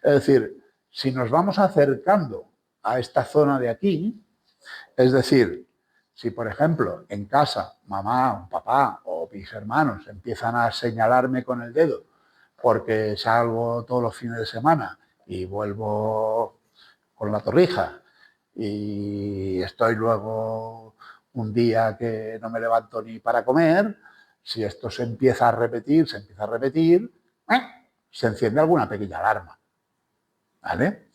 Es decir, si nos vamos acercando a esta zona de aquí, es decir, si por ejemplo en casa mamá, papá o mis hermanos empiezan a señalarme con el dedo porque salgo todos los fines de semana y vuelvo con la torrija y estoy luego un día que no me levanto ni para comer, si esto se empieza a repetir, se enciende alguna pequeña alarma, ¿vale?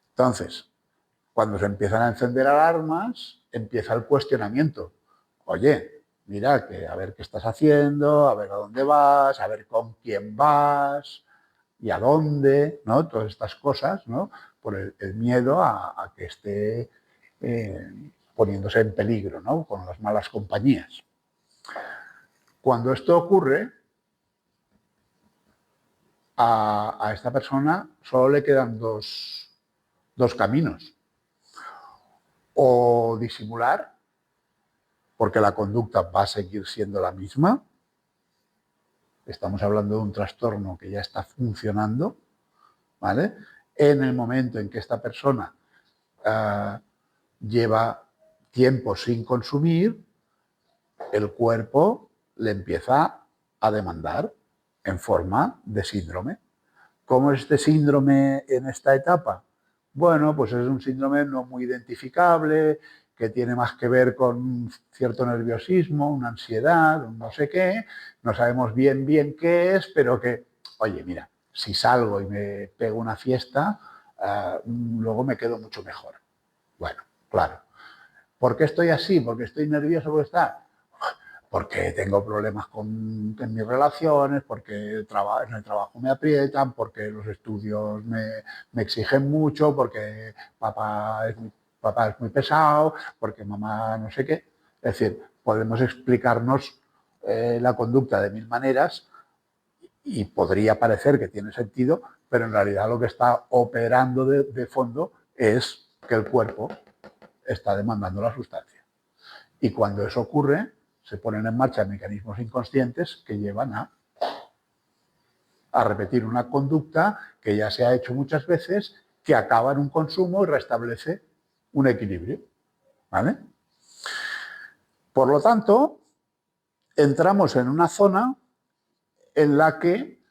Entonces, cuando se empiezan a encender alarmas, empieza el cuestionamiento. Oye, mira, que a ver qué estás haciendo, a ver a dónde vas, a ver con quién vas y a dónde, ¿no? Todas estas cosas, ¿no? Por el miedo a que esté poniéndose en peligro, ¿no? Con las malas compañías. Cuando esto ocurre, a esta persona solo le quedan dos caminos. O disimular, porque la conducta va a seguir siendo la misma. Estamos hablando de un trastorno que ya está funcionando, ¿vale? En el momento en que esta persona lleva tiempo sin consumir, el cuerpo le empieza a demandar en forma de síndrome. ¿Cómo es este síndrome en esta etapa? Bueno, pues es un síndrome no muy identificable, que tiene más que ver con un cierto nerviosismo, una ansiedad, un no sé qué, no sabemos bien qué es, pero que, oye, mira, si salgo y me pego una fiesta, luego me quedo mucho mejor. Bueno, claro. ¿Por qué estoy así? ¿Porque estoy nervioso por estar? Porque tengo problemas en mis relaciones, porque en el trabajo me aprietan, porque los estudios me exigen mucho, porque papá es muy pesado, porque mamá no sé qué. Es decir, podemos explicarnos la conducta de mil maneras y podría parecer que tiene sentido, pero en realidad lo que está operando de fondo es que el cuerpo está demandando la sustancia. Y cuando eso ocurre, se ponen en marcha mecanismos inconscientes que llevan a repetir una conducta que ya se ha hecho muchas veces, que acaba en un consumo y restablece un equilibrio, ¿vale? Por lo tanto, entramos en una zona en la que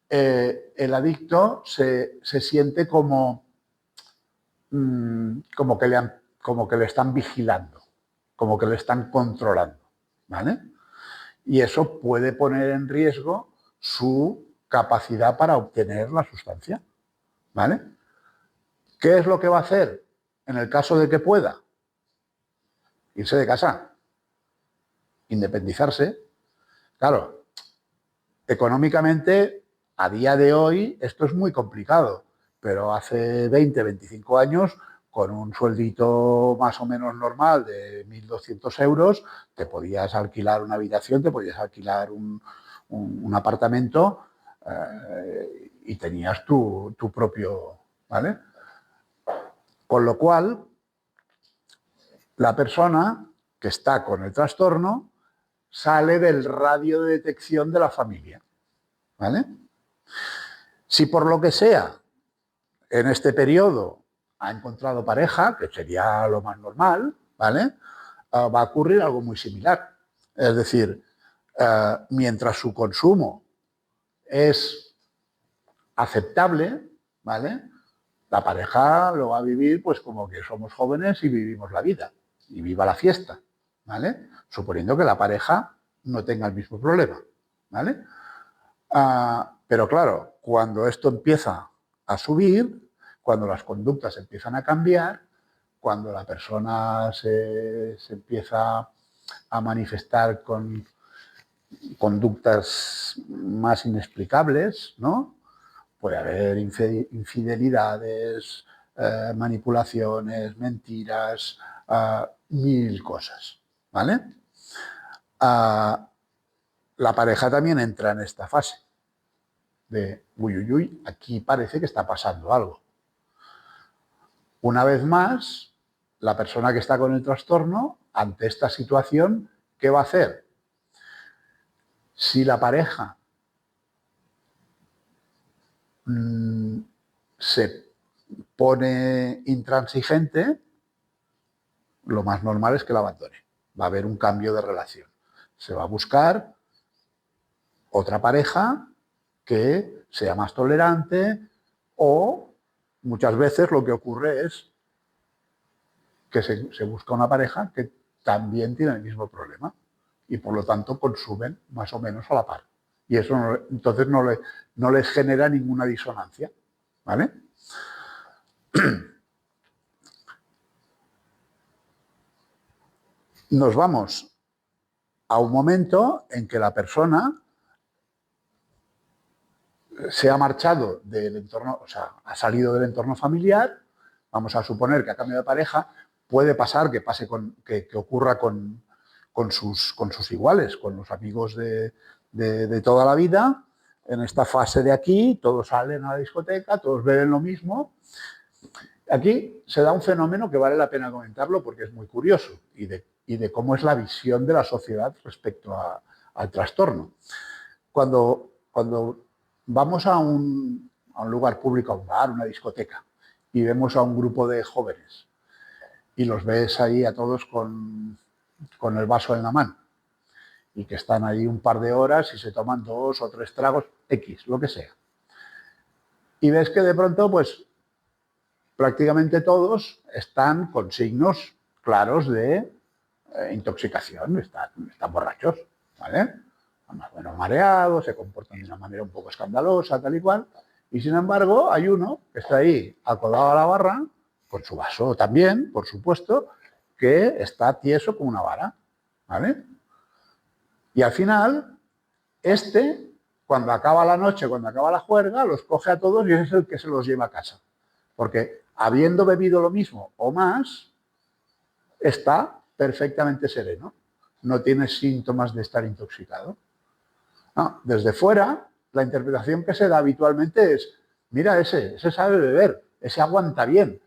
el adicto se siente como que le están vigilando, como que le están controlando, ¿vale? Y eso puede poner en riesgo su capacidad para obtener la sustancia, ¿vale? ¿Qué es lo que va a hacer en el caso de que pueda? Irse de casa, independizarse. Claro, económicamente, a día de hoy, esto es muy complicado, pero hace 20, 25 años, con un sueldito más o menos normal de 1.200 euros, te podías alquilar una habitación, te podías alquilar un apartamento y tenías tu propio, ¿vale? Con lo cual, la persona que está con el trastorno sale del radio de detección de la familia, ¿vale? Si por lo que sea, en este periodo ha encontrado pareja, que sería lo más normal, ¿vale? Va a ocurrir algo muy similar. Es decir, mientras su consumo es aceptable, ¿vale? La pareja lo va a vivir pues como que somos jóvenes y vivimos la vida. Y viva la fiesta, ¿vale? Suponiendo que la pareja no tenga el mismo problema, ¿vale? Pero claro, cuando esto empieza a subir, cuando las conductas empiezan a cambiar, cuando la persona se empieza a manifestar con conductas más inexplicables, ¿no? Puede haber infidelidades, manipulaciones, mentiras, mil cosas, ¿vale? La pareja también entra en esta fase de, uy, uy, uy, aquí parece que está pasando algo. Una vez más, la persona que está con el trastorno, ante esta situación, ¿qué va a hacer? Si la pareja se pone intransigente, lo más normal es que la abandone. Va a haber un cambio de relación. Se va a buscar otra pareja que sea más tolerante, o muchas veces lo que ocurre es que se busca una pareja que también tiene el mismo problema y por lo tanto consumen más o menos a la par. Y eso entonces no les genera ninguna disonancia, ¿vale? Nos vamos a un momento en que la persona se ha marchado del entorno, o sea, ha salido del entorno familiar. Vamos a suponer que ha cambiado de pareja. Puede pasar que ocurra con sus iguales, con los amigos de toda la vida. En esta fase de aquí, todos salen a la discoteca, todos beben lo mismo. Aquí se da un fenómeno que vale la pena comentarlo porque es muy curioso y de cómo es la visión de la sociedad respecto al trastorno. Cuando vamos a un lugar público, a un bar, una discoteca, y vemos a un grupo de jóvenes y los ves ahí a todos con el vaso en la mano y que están ahí un par de horas y se toman 2 o 3 tragos, X, lo que sea. Y ves que de pronto, pues, prácticamente todos están con signos claros de intoxicación, están borrachos, ¿vale? Más o menos mareados, se comportan de una manera un poco escandalosa, tal y cual. Y sin embargo, hay uno que está ahí acodado a la barra, con su vaso también, por supuesto, que está tieso como una vara, ¿vale? Y al final, cuando acaba la noche, cuando acaba la juerga, los coge a todos y es el que se los lleva a casa. Porque habiendo bebido lo mismo o más, está perfectamente sereno. No tiene síntomas de estar intoxicado. No, desde fuera, la interpretación que se da habitualmente es, mira, ese sabe beber, ese aguanta bien.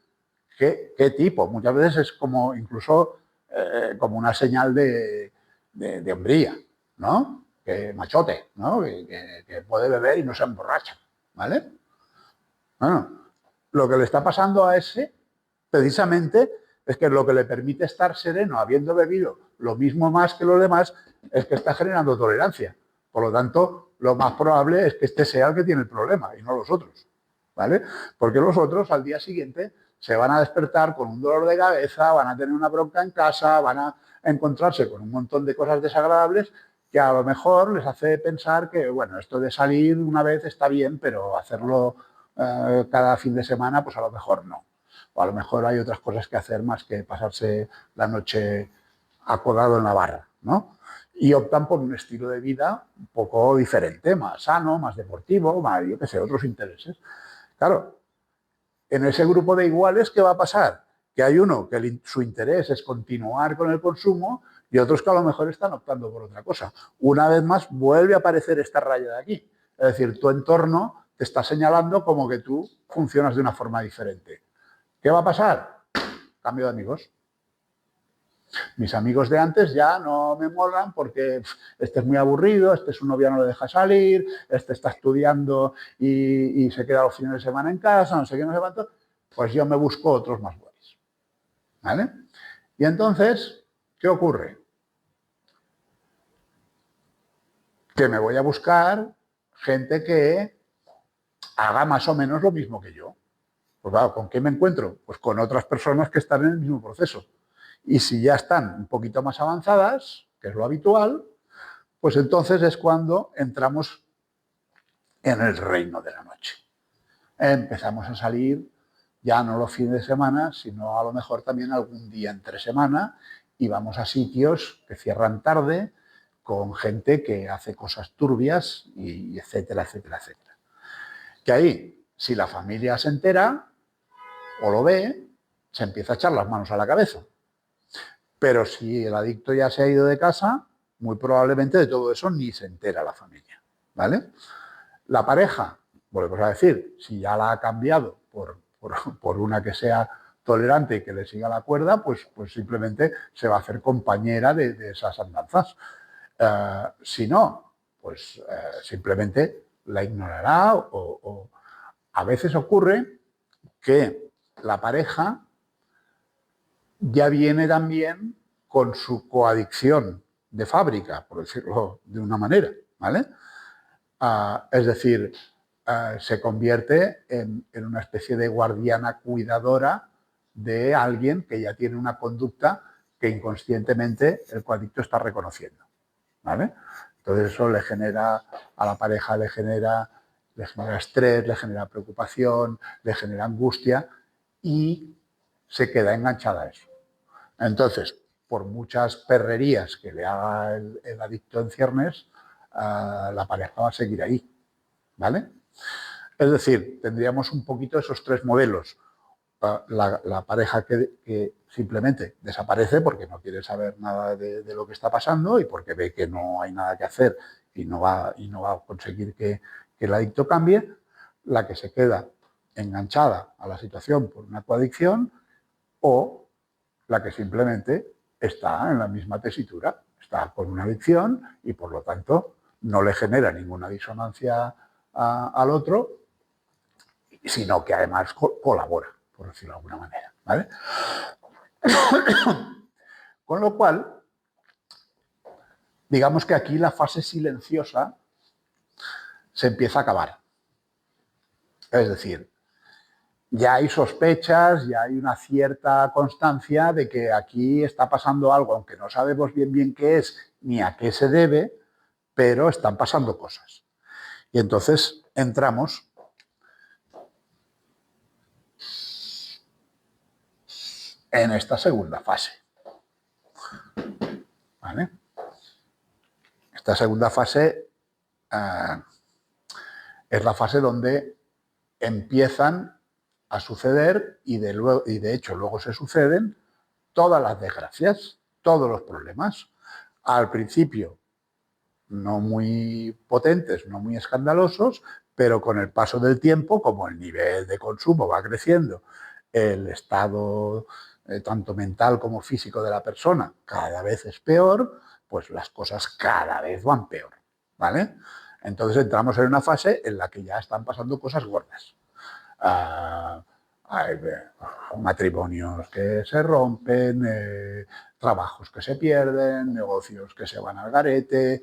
¿Qué tipo? Muchas veces es como incluso como una señal de hombría, ¿no? Que machote, ¿no? Que puede beber y no se emborracha, ¿vale? Bueno, lo que le está pasando a ese, precisamente, es que lo que le permite estar sereno, habiendo bebido lo mismo más que los demás, es que está generando tolerancia. Por lo tanto, lo más probable es que este sea el que tiene el problema y no los otros, ¿vale? Porque los otros al día siguiente se van a despertar con un dolor de cabeza, van a tener una bronca en casa, van a encontrarse con un montón de cosas desagradables que a lo mejor les hace pensar que, bueno, esto de salir una vez está bien, pero hacerlo cada fin de semana, pues a lo mejor no. O a lo mejor hay otras cosas que hacer más que pasarse la noche acodado en la barra, ¿no? Y optan por un estilo de vida un poco diferente, más sano, más deportivo, más, yo qué sé, otros intereses. Claro, en ese grupo de iguales, ¿qué va a pasar? Que hay uno que su interés es continuar con el consumo y otros que a lo mejor están optando por otra cosa. Una vez más, vuelve a aparecer esta raya de aquí. Es decir, tu entorno te está señalando como que tú funcionas de una forma diferente. ¿Qué va a pasar? Cambio de amigos. Mis amigos de antes ya no me molan porque este es muy aburrido, este su novia no le deja salir, este está estudiando y se queda los fines de semana en casa, no sé qué, no sé cuánto. Pues yo me busco otros más guays, ¿vale? Y entonces, ¿qué ocurre? Que me voy a buscar gente que haga más o menos lo mismo que yo. Pues claro, ¿con qué me encuentro? Pues con otras personas que están en el mismo proceso. Y si ya están un poquito más avanzadas, que es lo habitual, pues entonces es cuando entramos en el reino de la noche. empezamos a salir ya no los fines de semana, sino a lo mejor también algún día entre semana, y vamos a sitios que cierran tarde, con gente que hace cosas turbias, y etcétera, etcétera, etcétera. Que ahí, si la familia se entera o lo ve, se empieza a echar las manos a la cabeza. Pero si el adicto ya se ha ido de casa, muy probablemente de todo eso ni se entera la familia, ¿vale? La pareja, volvemos a decir, si ya la ha cambiado por una que sea tolerante y que le siga la cuerda, pues simplemente se va a hacer compañera de esas andanzas. Si no, pues simplemente la ignorará, o a veces ocurre que la pareja ya viene también con su coadicción de fábrica, por decirlo de una manera, ¿vale? Es decir, se convierte en una especie de guardiana cuidadora de alguien que ya tiene una conducta que inconscientemente el coadicto está reconociendo, ¿vale? Entonces eso le genera a la pareja, le genera estrés, le genera preocupación, le genera angustia, y se queda enganchada a eso. Entonces, por muchas perrerías que le haga el adicto en ciernes, la pareja va a seguir ahí, ¿vale? Es decir, tendríamos un poquito esos tres modelos. La pareja que simplemente desaparece porque no quiere saber nada de lo que está pasando y porque ve que no hay nada que hacer y no va a conseguir que el adicto cambie. La que se queda enganchada a la situación por una coadicción, o la que simplemente está en la misma tesitura, está con una adicción y por lo tanto no le genera ninguna disonancia al otro, sino que además colabora, por decirlo de alguna manera, ¿vale? Con lo cual, digamos que aquí la fase silenciosa se empieza a acabar. Es decir, ya hay sospechas, ya hay una cierta constancia de que aquí está pasando algo, aunque no sabemos bien qué es ni a qué se debe, pero están pasando cosas. Y entonces entramos en esta segunda fase, ¿vale? Esta segunda fase es la fase donde empiezan a suceder, y de hecho luego se suceden, todas las desgracias, todos los problemas. Al principio no muy potentes, no muy escandalosos, pero con el paso del tiempo, como el nivel de consumo va creciendo, el estado tanto mental como físico de la persona cada vez es peor, pues las cosas cada vez van peor, ¿vale? Entonces entramos en una fase en la que ya están pasando cosas gordas. Hay matrimonios que se rompen, trabajos que se pierden, negocios que se van al garete,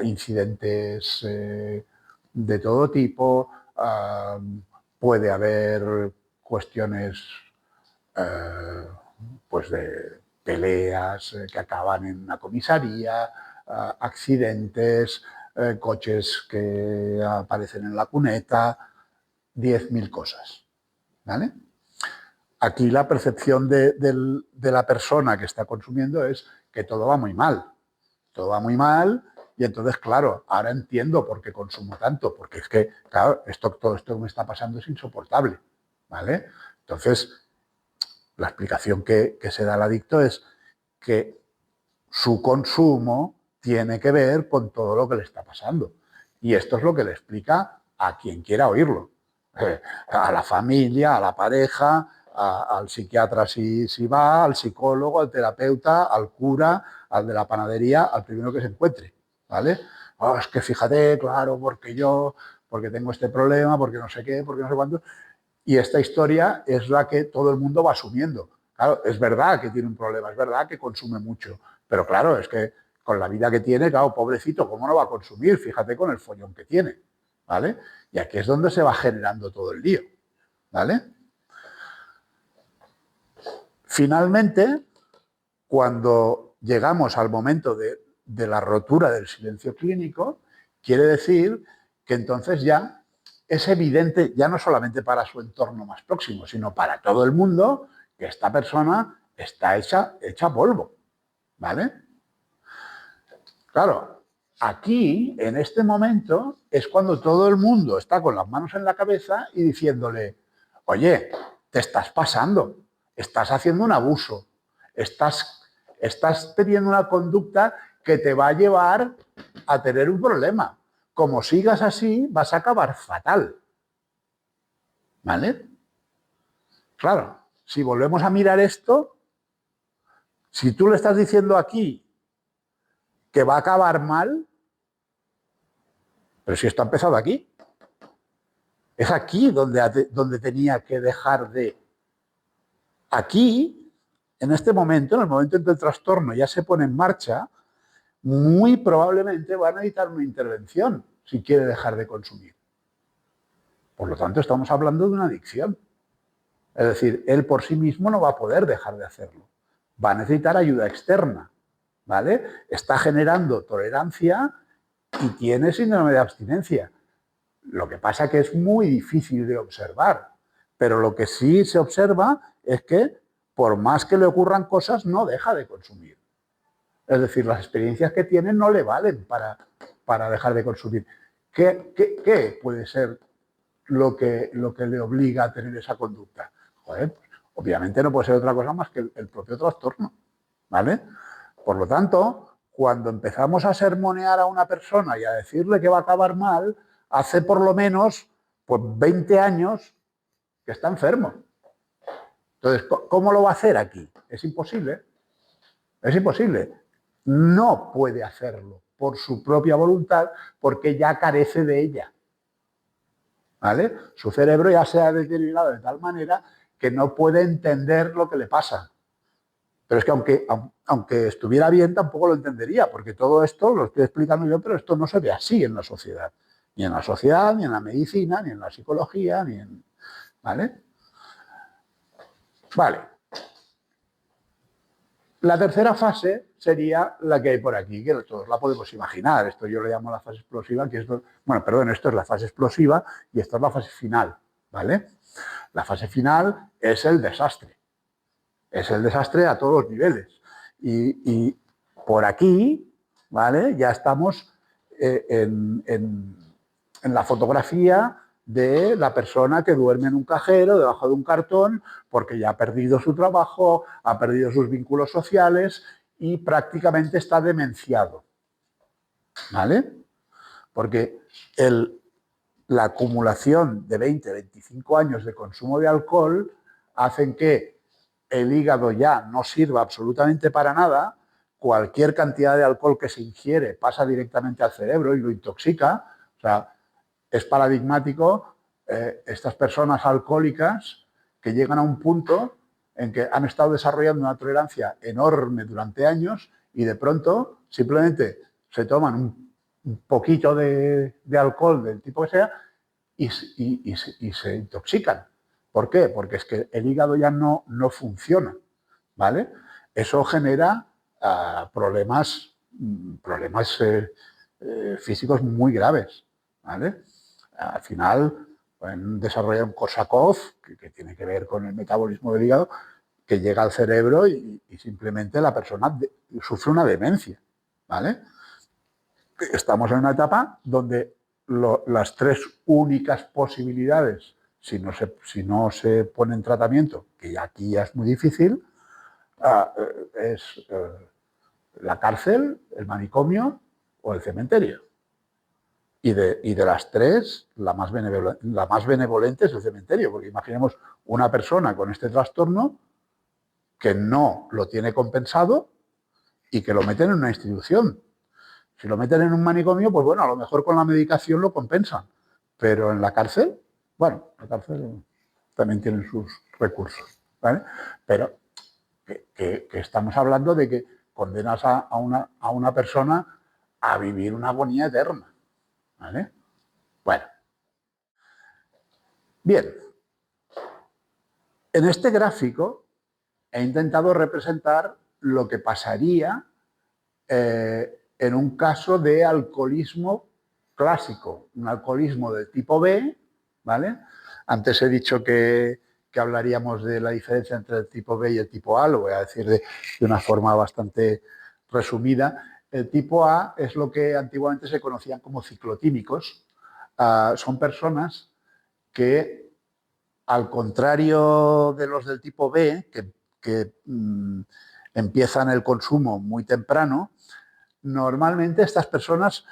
incidentes de todo tipo, puede haber cuestiones pues de peleas que acaban en una comisaría, accidentes, coches que aparecen en la cuneta, 10.000 cosas, ¿vale? Aquí la percepción de la persona que está consumiendo es que todo va muy mal. Todo va muy mal, y entonces, claro, ahora entiendo por qué consumo tanto, porque es que, claro, todo esto que me está pasando es insoportable, ¿vale? Entonces, la explicación que se da al adicto es que su consumo tiene que ver con todo lo que le está pasando. Y esto es lo que le explica a quien quiera oírlo. A la familia, a la pareja, al psiquiatra si va, al psicólogo, al terapeuta, al cura, al de la panadería, al primero que se encuentre, ¿vale? Oh, es que fíjate, claro, porque tengo este problema, porque no sé qué, porque no sé cuánto. Y esta historia es la que todo el mundo va asumiendo. Claro, es verdad que tiene un problema, es verdad que consume mucho, pero claro, es que con la vida que tiene, claro, pobrecito, ¿cómo no va a consumir? Fíjate con el follón que tiene, ¿vale? Y aquí es donde se va generando todo el lío, ¿vale? Finalmente, cuando llegamos al momento de la rotura del silencio clínico, quiere decir que entonces ya es evidente, ya no solamente para su entorno más próximo, sino para todo el mundo, que esta persona está hecha polvo, ¿vale? Claro, aquí, en este momento, es cuando todo el mundo está con las manos en la cabeza y diciéndole, oye, te estás pasando, estás haciendo un abuso, estás teniendo una conducta que te va a llevar a tener un problema. Como sigas así, vas a acabar fatal. ¿Vale? Claro, si volvemos a mirar esto, si tú le estás diciendo aquí que va a acabar mal, pero si esto ha empezado aquí, es aquí donde tenía que dejar de... Aquí, en este momento, en el momento en que el trastorno ya se pone en marcha, muy probablemente va a necesitar una intervención si quiere dejar de consumir. Por lo tanto, estamos hablando de una adicción. Es decir, él por sí mismo no va a poder dejar de hacerlo. Va a necesitar ayuda externa, ¿vale? Está generando tolerancia y tiene síndrome de abstinencia. Lo que pasa es que es muy difícil de observar, pero lo que sí se observa es que por más que le ocurran cosas, no deja de consumir. Es decir, las experiencias que tiene no le valen para dejar de consumir. ¿Qué puede ser lo que le obliga a tener esa conducta? Joder, pues, obviamente no puede ser otra cosa más que el propio trastorno, ¿vale? Por lo tanto, cuando empezamos a sermonear a una persona y a decirle que va a acabar mal, hace por lo menos pues 20 años que está enfermo. Entonces, ¿cómo lo va a hacer aquí? Es imposible. Es imposible. No puede hacerlo por su propia voluntad porque ya carece de ella. ¿Vale? Su cerebro ya se ha deteriorado de tal manera que no puede entender lo que le pasa. Pero es que aunque estuviera bien, tampoco lo entendería, porque todo esto lo estoy explicando yo, pero esto no se ve así en la sociedad. Ni en la sociedad, ni en la medicina, ni en la psicología, ni en... ¿Vale? Vale. La tercera fase sería la que hay por aquí, que todos la podemos imaginar. Esto yo le llamo la fase explosiva, que es... Bueno, perdón, esto es la fase explosiva y esta es la fase final, ¿vale? La fase final es el desastre. Es el desastre a todos los niveles. Y por aquí, ¿vale? Ya estamos en la fotografía de la persona que duerme en un cajero, debajo de un cartón, porque ya ha perdido su trabajo, ha perdido sus vínculos sociales y prácticamente está demenciado. ¿Vale? Porque la acumulación de 20, 25 años de consumo de alcohol hacen que el hígado ya no sirva absolutamente para nada, cualquier cantidad de alcohol que se ingiere pasa directamente al cerebro y lo intoxica. O sea, es paradigmático estas personas alcohólicas que llegan a un punto en que han estado desarrollando una tolerancia enorme durante años y de pronto simplemente se toman un poquito de alcohol del tipo que sea y se intoxican. ¿Por qué? Porque es que el hígado ya no funciona, ¿vale? Eso genera problemas físicos muy graves, ¿vale? Al final pueden desarrollar un Korsakoff, que tiene que ver con el metabolismo del hígado, que llega al cerebro y simplemente la persona sufre una demencia, ¿vale? Estamos en una etapa donde las tres únicas posibilidades, si no se pone en tratamiento, que aquí ya es muy difícil, es la cárcel, el manicomio o el cementerio. Y de las tres, la más benevolente es el cementerio, porque imaginemos una persona con este trastorno que no lo tiene compensado y que lo meten en una institución. Si lo meten en un manicomio, pues bueno, a lo mejor con la medicación lo compensan. Pero en la cárcel, bueno, la cárcel también tiene sus recursos, ¿vale? Pero que estamos hablando de que condenas a una persona a vivir una agonía eterna, ¿vale? Bueno, bien. En este gráfico he intentado representar lo que pasaría en un caso de alcoholismo clásico, un alcoholismo de tipo B, ¿vale? Antes he dicho que hablaríamos de la diferencia entre el tipo B y el tipo A, lo voy a decir de una forma bastante resumida. El tipo A es lo que antiguamente se conocían como ciclotímicos. Son personas que, al contrario de los del tipo B, que empiezan el consumo muy temprano, normalmente estas personas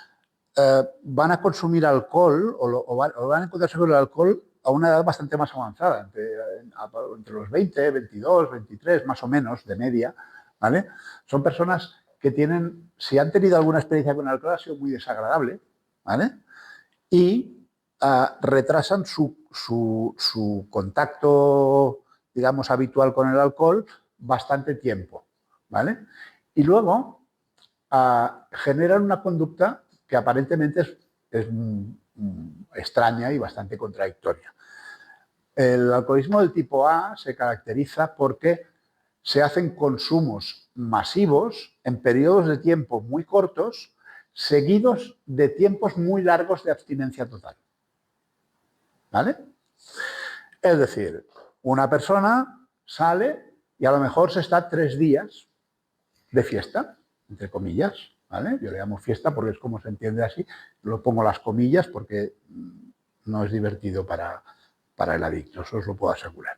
van a consumir alcohol o van a encontrarse con el alcohol a una edad bastante más avanzada, entre los 20, 22, 23, más o menos, de media, ¿vale? Son personas que tienen, si han tenido alguna experiencia con el alcohol, ha sido muy desagradable, ¿vale? Y retrasan su contacto, digamos, habitual con el alcohol bastante tiempo, ¿vale? Y luego generan una conducta que aparentemente es extraña y bastante contradictoria. El alcoholismo del tipo A se caracteriza porque se hacen consumos masivos en periodos de tiempo muy cortos, seguidos de tiempos muy largos de abstinencia total. ¿Vale? Es decir, una persona sale y a lo mejor se está 3 días de fiesta, entre comillas, ¿vale? Yo le llamo fiesta porque es como se entiende así, lo pongo las comillas porque no es divertido para el adicto, eso os lo puedo asegurar.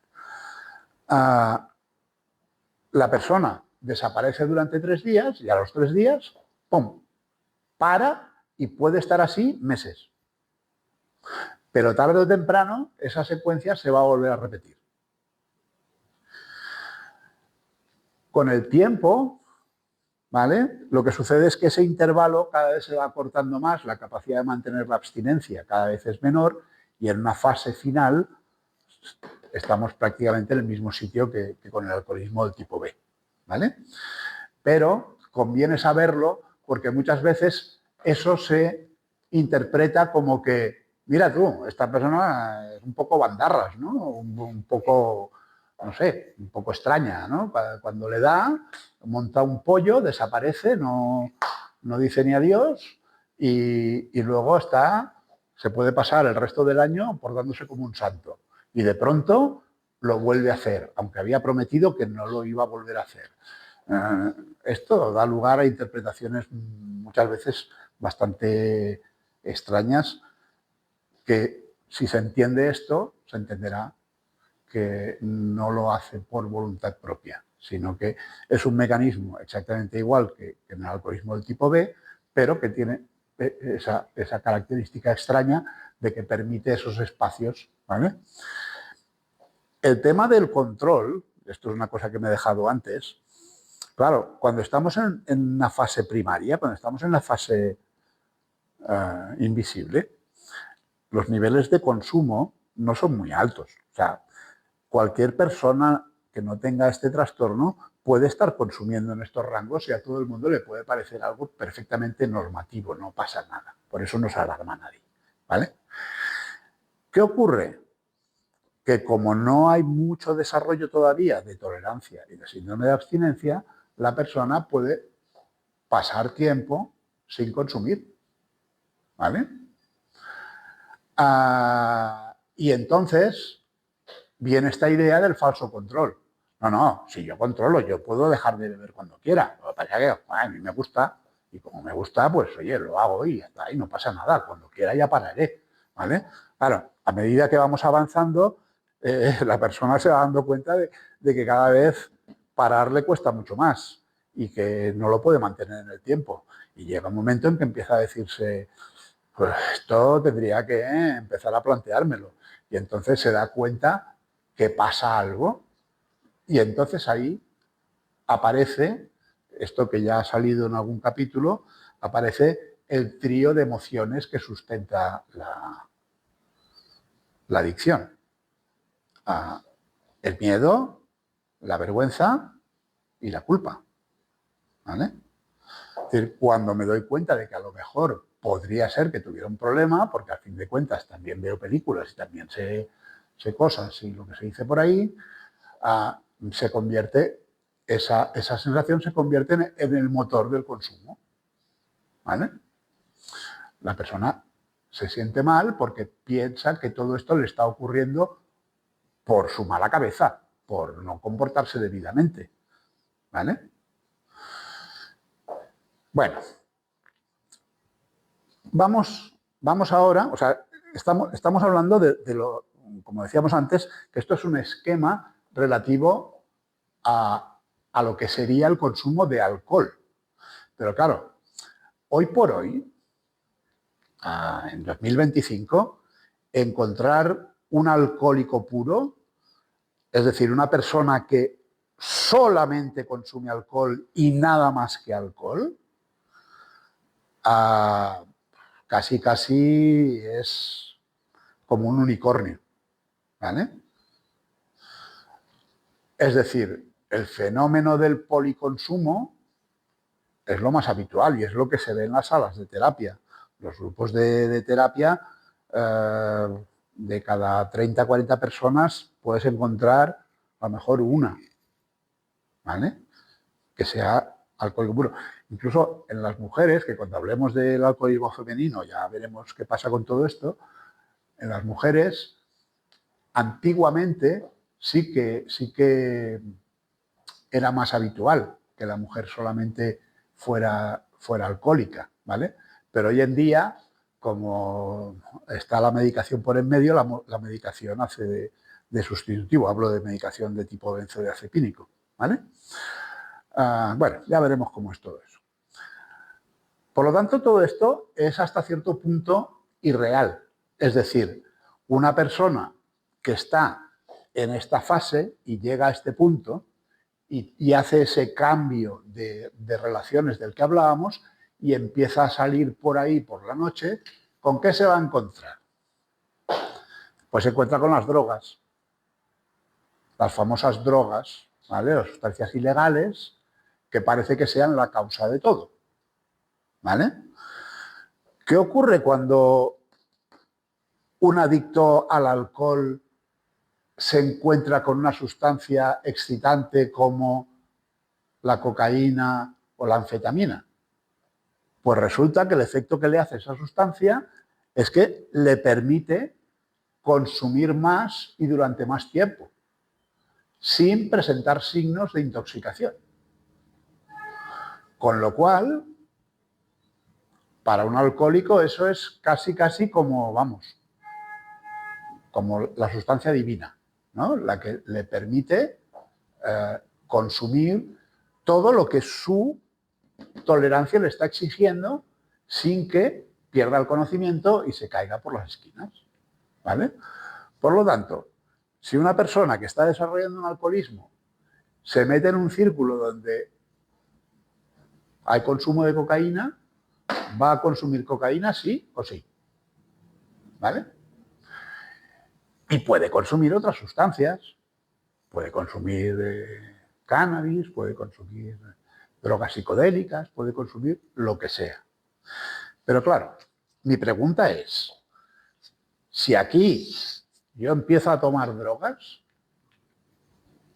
La persona desaparece durante 3 días y a los 3 días, ¡pum!, para y puede estar así meses. Pero tarde o temprano esa secuencia se va a volver a repetir. Con el tiempo, ¿vale?, lo que sucede es que ese intervalo cada vez se va acortando más, la capacidad de mantener la abstinencia cada vez es menor y en una fase final estamos prácticamente en el mismo sitio que con el alcoholismo del tipo B, ¿vale? Pero conviene saberlo porque muchas veces eso se interpreta como que, mira tú, esta persona es un poco bandarras, ¿no? Un poco, no sé, un poco extraña, ¿no? Cuando le da, monta un pollo, desaparece, no dice ni adiós y luego se puede pasar el resto del año portándose como un santo. Y de pronto lo vuelve a hacer, aunque había prometido que no lo iba a volver a hacer. Esto da lugar a interpretaciones muchas veces bastante extrañas que, si se entiende esto, se entenderá que no lo hace por voluntad propia, sino que es un mecanismo exactamente igual que en el alcoholismo del tipo B, pero que tiene esa característica extraña de que permite esos espacios, ¿vale? El tema del control, esto es una cosa que me he dejado antes. Claro, cuando estamos en una fase primaria, cuando estamos en la fase invisible, los niveles de consumo no son muy altos. O sea, cualquier persona que no tenga este trastorno puede estar consumiendo en estos rangos y a todo el mundo le puede parecer algo perfectamente normativo, no pasa nada. Por eso no se alarma a nadie, ¿vale? ¿Qué ocurre? Que como no hay mucho desarrollo todavía de tolerancia y de síndrome de abstinencia, la persona puede pasar tiempo sin consumir, ¿vale? Y entonces viene esta idea del falso control. No, si yo controlo, yo puedo dejar de beber cuando quiera. Lo que pasa es que a mí me gusta y como me gusta, pues oye, lo hago y ya está, y no pasa nada. Cuando quiera ya pararé, ¿vale? Claro, a medida que vamos avanzando, la persona se va dando cuenta de que cada vez parar le cuesta mucho más y que no lo puede mantener en el tiempo. Y llega un momento en que empieza a decirse, pues esto tendría que empezar a planteármelo. Y entonces se da cuenta que pasa algo y entonces ahí aparece, esto que ya ha salido en algún capítulo, aparece el trío de emociones que sustenta la adicción. El miedo, la vergüenza y la culpa, ¿vale? Es decir, cuando me doy cuenta de que a lo mejor podría ser que tuviera un problema, porque a fin de cuentas también veo películas y también sé cosas y lo que se dice por ahí, se convierte, esa sensación se convierte en el motor del consumo, ¿vale? La persona Se siente mal porque piensa que todo esto le está ocurriendo por su mala cabeza, por no comportarse debidamente. ¿Vale? Bueno, vamos ahora, o sea, estamos hablando de lo, como decíamos antes, que esto es un esquema relativo a lo que sería el consumo de alcohol. Pero claro, hoy por hoy, en 2025, encontrar un alcohólico puro, es decir, una persona que solamente consume alcohol y nada más que alcohol, casi es como un unicornio, ¿vale? Es decir, el fenómeno del policonsumo es lo más habitual y es lo que se ve en las salas de terapia. Los grupos de terapia, de cada 30 o 40 personas puedes encontrar a lo mejor una, ¿vale? Que sea alcohólico puro. Incluso en las mujeres, que cuando hablemos del alcoholismo femenino ya veremos qué pasa con todo esto, en las mujeres antiguamente sí que era más habitual que la mujer solamente fuera alcohólica, ¿vale? Pero hoy en día, como está la medicación por en medio, la medicación hace de sustitutivo. Hablo de medicación de tipo benzodiazepínico, ¿vale? Bueno, ya veremos cómo es todo eso. Por lo tanto, todo esto es hasta cierto punto irreal. Es decir, una persona que está en esta fase y llega a este punto y hace ese cambio de relaciones del que hablábamos y empieza a salir por ahí por la noche, ¿con qué se va a encontrar? Pues se encuentra con las drogas, las famosas drogas, ¿vale? Las sustancias ilegales que parece que sean la causa de todo, ¿vale? ¿Qué ocurre cuando un adicto al alcohol se encuentra con una sustancia excitante como la cocaína o la anfetamina? Pues resulta que el efecto que le hace esa sustancia es que le permite consumir más y durante más tiempo, sin presentar signos de intoxicación. Con lo cual, para un alcohólico eso es casi como, vamos, como la sustancia divina, ¿no? La que le permite consumir todo lo que su tolerancia le está exigiendo sin que pierda el conocimiento y se caiga por las esquinas, ¿vale? Por lo tanto, si una persona que está desarrollando un alcoholismo se mete en un círculo donde hay consumo de cocaína, va a consumir cocaína sí o sí, ¿vale? Y puede consumir otras sustancias, puede consumir cannabis, puede consumir drogas psicodélicas, puede consumir lo que sea. Pero claro, mi pregunta es, si aquí yo empiezo a tomar drogas,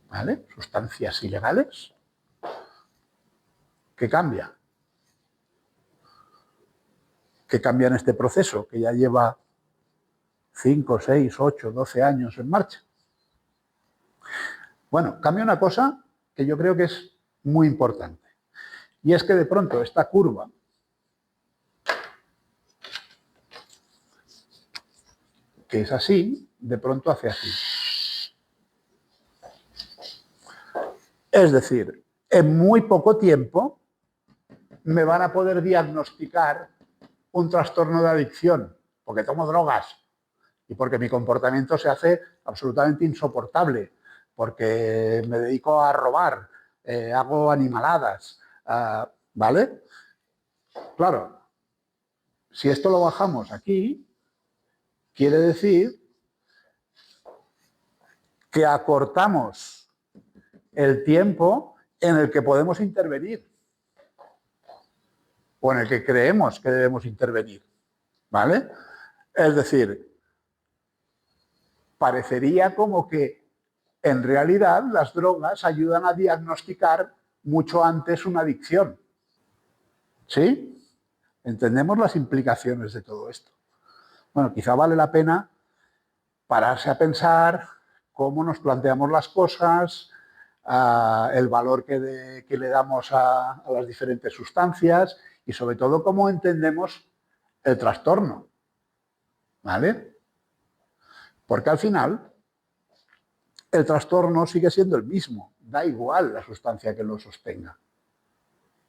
¿vale? Sustancias ilegales, ¿qué cambia? ¿Qué cambia en este proceso que ya lleva 5, 6, 8, 12 años en marcha? Bueno, cambia una cosa que yo creo que es muy importante. Y es que de pronto esta curva que es así, de pronto hace así. Es decir, en muy poco tiempo me van a poder diagnosticar un trastorno de adicción, porque tomo drogas y porque mi comportamiento se hace absolutamente insoportable, porque me dedico a robar, hago animaladas, ¿vale? Claro, si esto lo bajamos aquí, quiere decir que acortamos el tiempo en el que podemos intervenir o en el que creemos que debemos intervenir, ¿vale? Es decir, parecería como que en realidad las drogas ayudan a diagnosticar mucho antes una adicción. ¿Sí? Entendemos las implicaciones de todo esto. Bueno, quizá vale la pena pararse a pensar cómo nos planteamos las cosas, el valor que le damos a las diferentes sustancias y sobre todo cómo entendemos el trastorno, ¿vale? Porque al final el trastorno sigue siendo el mismo, da igual la sustancia que lo sostenga,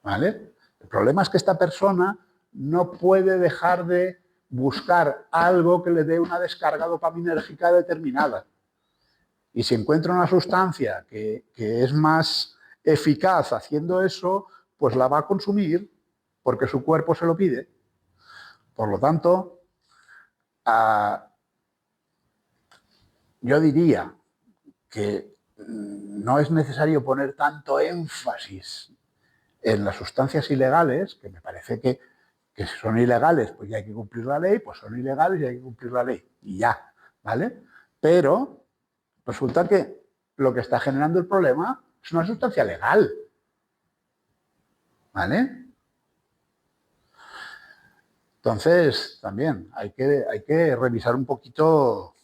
¿vale? El problema es que esta persona no puede dejar de buscar algo que le dé una descarga dopaminérgica determinada. Y si encuentra una sustancia que es más eficaz haciendo eso, pues la va a consumir porque su cuerpo se lo pide. Por lo tanto, yo diría que no es necesario poner tanto énfasis en las sustancias ilegales, que me parece que si son ilegales, pues ya hay que cumplir la ley, pues son ilegales y hay que cumplir la ley. Y ya, ¿vale? Pero resulta que lo que está generando el problema es una sustancia legal, ¿vale? Entonces, también hay que revisar un poquito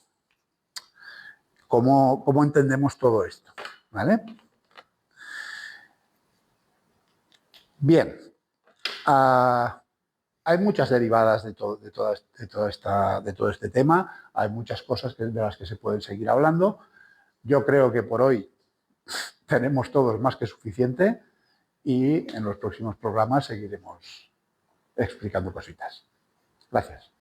cómo entendemos todo esto, ¿vale? Bien, hay muchas derivadas de todo este tema, hay muchas cosas de las que se pueden seguir hablando. Yo creo que por hoy tenemos todos más que suficiente y en los próximos programas seguiremos explicando cositas. Gracias.